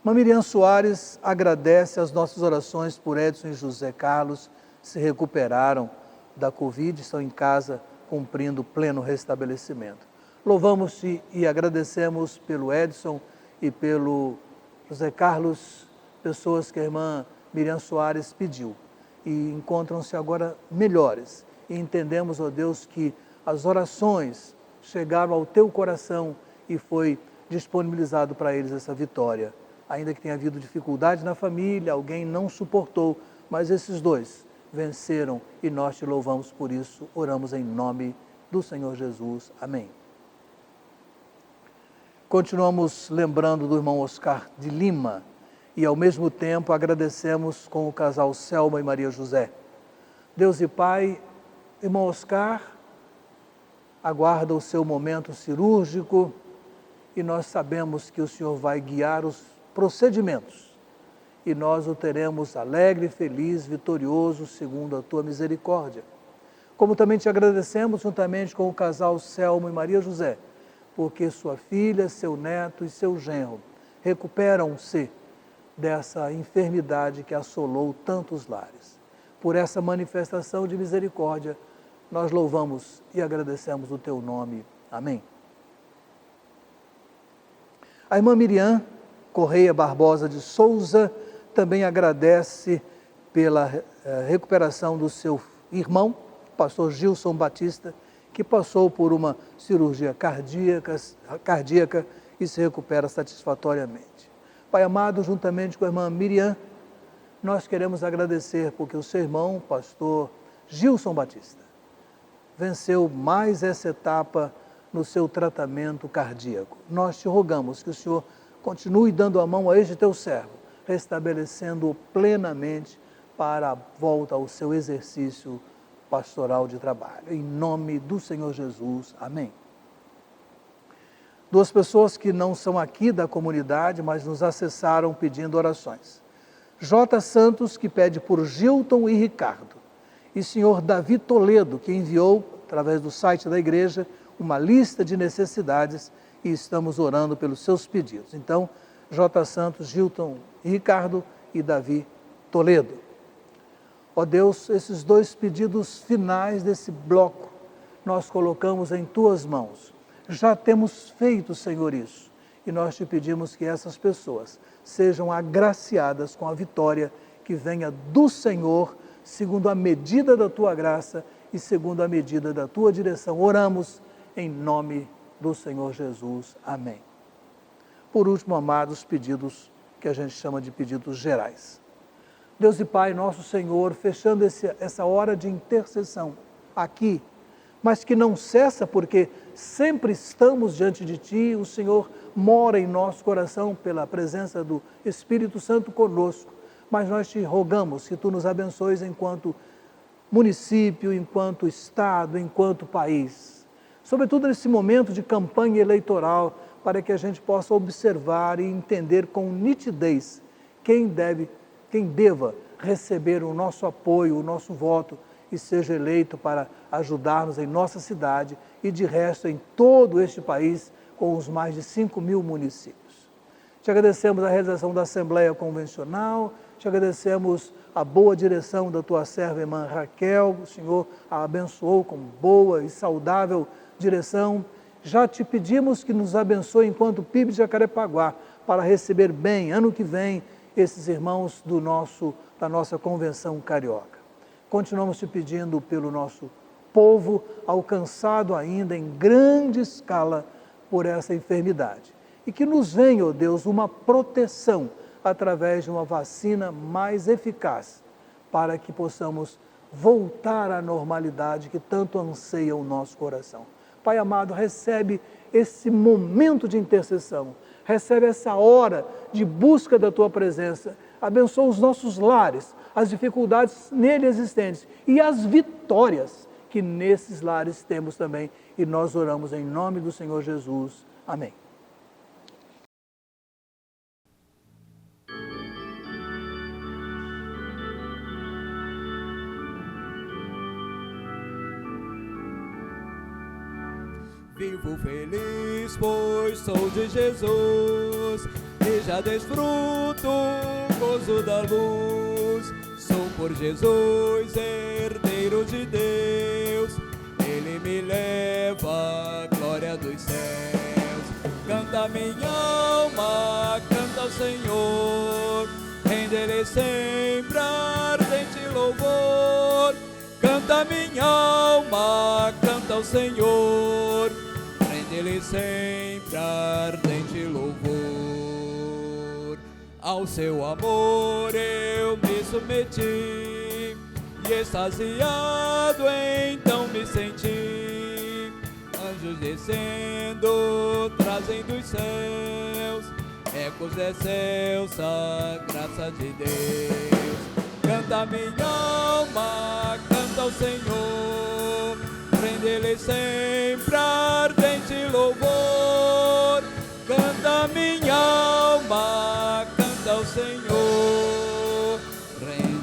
Irmã Miriam Soares agradece as nossas orações por Edson e José Carlos, se recuperaram da Covid, estão em casa cumprindo pleno restabelecimento. Louvamos-te e agradecemos pelo Edson e pelo José Carlos, pessoas que a irmã Miriam Soares pediu, e encontram-se agora melhores. E entendemos, ó Deus, que as orações chegaram ao Teu coração e foi disponibilizado para eles essa vitória. Ainda que tenha havido dificuldade na família, alguém não suportou, mas esses 2 venceram e nós Te louvamos por isso. Oramos em nome do Senhor Jesus. Amém. Continuamos lembrando do irmão Oscar de Lima e ao mesmo tempo agradecemos com o casal Selma e Maria José. Deus e Pai, irmão Oscar aguarda o seu momento cirúrgico e nós sabemos que o Senhor vai guiar os procedimentos, e nós o teremos alegre, feliz, vitorioso, segundo a tua misericórdia. Como também te agradecemos, juntamente com o casal Selmo e Maria José, porque sua filha, seu neto e seu genro recuperam-se dessa enfermidade que assolou tantos lares. Por essa manifestação de misericórdia, nós louvamos e agradecemos o teu nome. Amém. A irmã Miriam Correia Barbosa de Souza também agradece pela recuperação do seu irmão, pastor Gilson Batista, que passou por uma cirurgia cardíaca e se recupera satisfatoriamente. Pai amado, juntamente com a irmã Miriam, nós queremos agradecer porque o seu irmão, pastor Gilson Batista, venceu mais essa etapa no seu tratamento cardíaco. Nós te rogamos que o Senhor continue dando a mão a este teu servo, restabelecendo-o plenamente para a volta ao seu exercício pastoral de trabalho. Em nome do Senhor Jesus. Amém. Duas pessoas que não são aqui da comunidade, mas nos acessaram pedindo orações. J. Santos, que pede por Gilton e Ricardo. E senhor Davi Toledo, que enviou, através do site da igreja, uma lista de necessidades e estamos orando pelos seus pedidos. Então, J. Santos, Gilton e Ricardo e Davi Toledo. Ó Deus, esses dois pedidos finais desse bloco, nós colocamos em tuas mãos. Já temos feito, Senhor, isso. E nós te pedimos que essas pessoas sejam agraciadas com a vitória que venha do Senhor, segundo a medida da tua graça e segundo a medida da tua direção. Oramos em nome do Senhor Jesus. Amém. Por último, amados, pedidos que a gente chama de pedidos gerais. Deus e Pai, nosso Senhor, fechando essa hora de intercessão aqui, mas que não cessa porque sempre estamos diante de Ti, o Senhor mora em nosso coração pela presença do Espírito Santo conosco, mas nós te rogamos que Tu nos abençoes enquanto município, enquanto Estado, enquanto país. Sobretudo nesse momento de campanha eleitoral, para que a gente possa observar e entender com nitidez quem deva receber o nosso apoio, o nosso voto e seja eleito para ajudar-nos em nossa cidade e de resto em todo este país com os mais de 5.000 municípios. Te agradecemos a realização da Assembleia Convencional, te agradecemos a boa direção da tua serva irmã Raquel, o Senhor a abençoou com boa e saudável direção. Já te pedimos que nos abençoe enquanto PIB de Jacarepaguá, para receber bem, ano que vem, esses irmãos da nossa convenção carioca. Continuamos te pedindo pelo nosso povo, alcançado ainda em grande escala por essa enfermidade. E que nos venha, ó Deus, uma proteção através de uma vacina mais eficaz, para que possamos voltar à normalidade que tanto anseia o nosso coração. Pai amado, recebe esse momento de intercessão, recebe essa hora de busca da Tua presença, abençoa os nossos lares, as dificuldades nele existentes e as vitórias que nesses lares temos também. E nós oramos em nome do Senhor Jesus. Amém. Vivo feliz, pois sou de Jesus, e já desfruto o gozo da luz. Sou por Jesus, herdeiro de Deus, Ele me leva à glória dos céus. Canta minha alma, canta ao Senhor, rende-lhe sempre ardente louvor. Canta minha alma, canta ao Senhor, rende-lhe sempre ardente louvor. Ao seu amor eu me submeti, e extasiado então me senti. Anjos descendo, trazem dos céus, ecos excelsa graça de Deus. Canta minha alma, canta ao Senhor, rende-lhe sempre ardente louvor. Canta minha alma,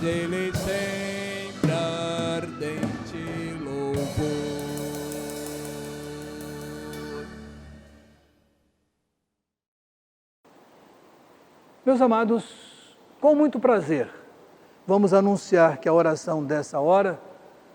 dele sempre ardente louvor. Meus amados, com muito prazer, vamos anunciar que a oração dessa hora,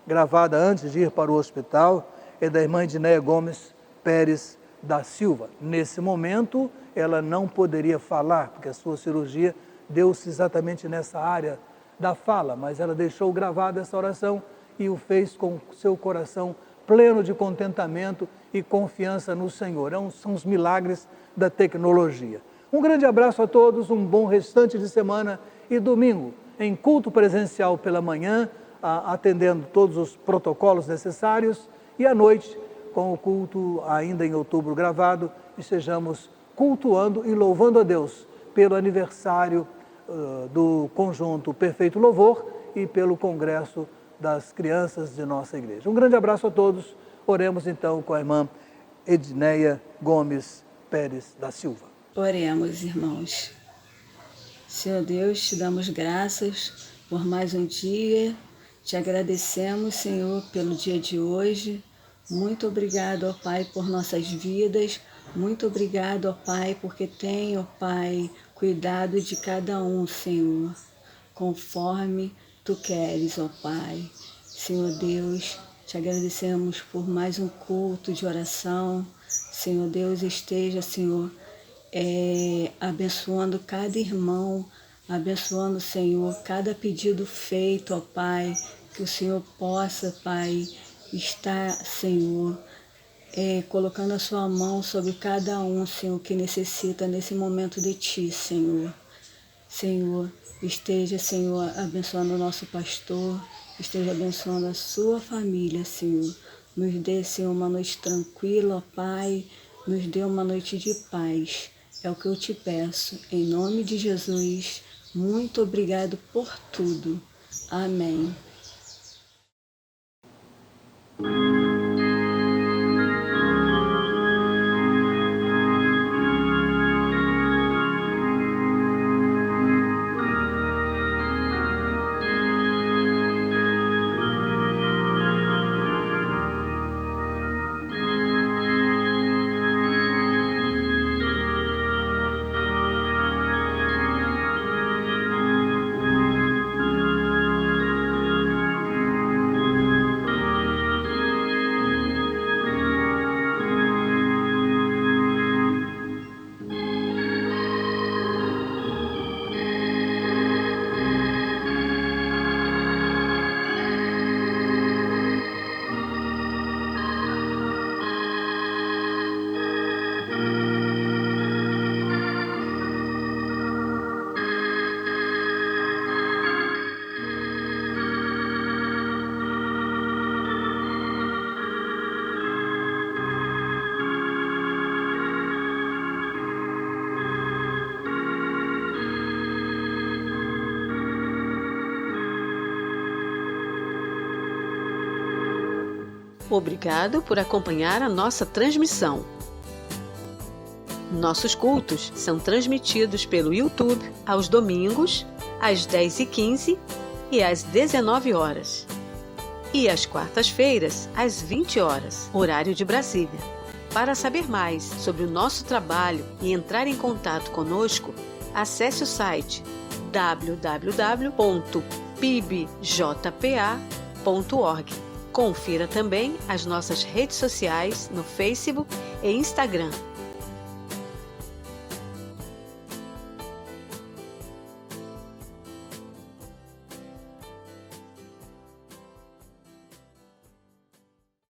gravada antes de ir para o hospital, é da irmã Edneia Gomes Pérez da Silva. Nesse momento, ela não poderia falar, porque a sua cirurgia deu-se exatamente nessa área da fala, mas ela deixou gravada essa oração e o fez com seu coração pleno de contentamento e confiança no Senhor. São os milagres da tecnologia. Um grande abraço a todos, um bom restante de semana e domingo, em culto presencial pela manhã, atendendo todos os protocolos necessários, e à noite, com o culto ainda em outubro gravado, estejamos cultuando e louvando a Deus pelo aniversário do conjunto Perfeito Louvor e pelo congresso das crianças de nossa igreja. Um grande abraço a todos. Oremos então com a irmã Edneia Gomes Pérez da Silva. Oremos, irmãos. Senhor Deus, te damos graças por mais um dia. Te agradecemos, Senhor, pelo dia de hoje. Muito obrigado, ó Pai, por nossas vidas. Muito obrigado, ó Pai, porque tem, ó Pai, cuidado de cada um, Senhor, conforme Tu queres, ó Pai. Senhor Deus, te agradecemos por mais um culto de oração. Senhor Deus, esteja, Senhor, abençoando cada irmão, abençoando, Senhor, cada pedido feito, ó Pai, que o Senhor possa, Pai, estar, Senhor, colocando a sua mão sobre cada um, Senhor, que necessita nesse momento de Ti, Senhor. Senhor, esteja, Senhor, abençoando o nosso pastor, esteja abençoando a sua família, Senhor. Nos dê, Senhor, uma noite tranquila, ó Pai, nos dê uma noite de paz. É o que eu te peço, em nome de Jesus. Muito obrigado por tudo. Amém. Obrigado por acompanhar a nossa transmissão. Nossos cultos são transmitidos pelo YouTube aos domingos, às 10h15 e às 19 horas. E às quartas-feiras, às 20 horas, horário de Brasília. Para saber mais sobre o nosso trabalho e entrar em contato conosco, acesse o site www.pibjpa.org. Confira também as nossas redes sociais no Facebook e Instagram.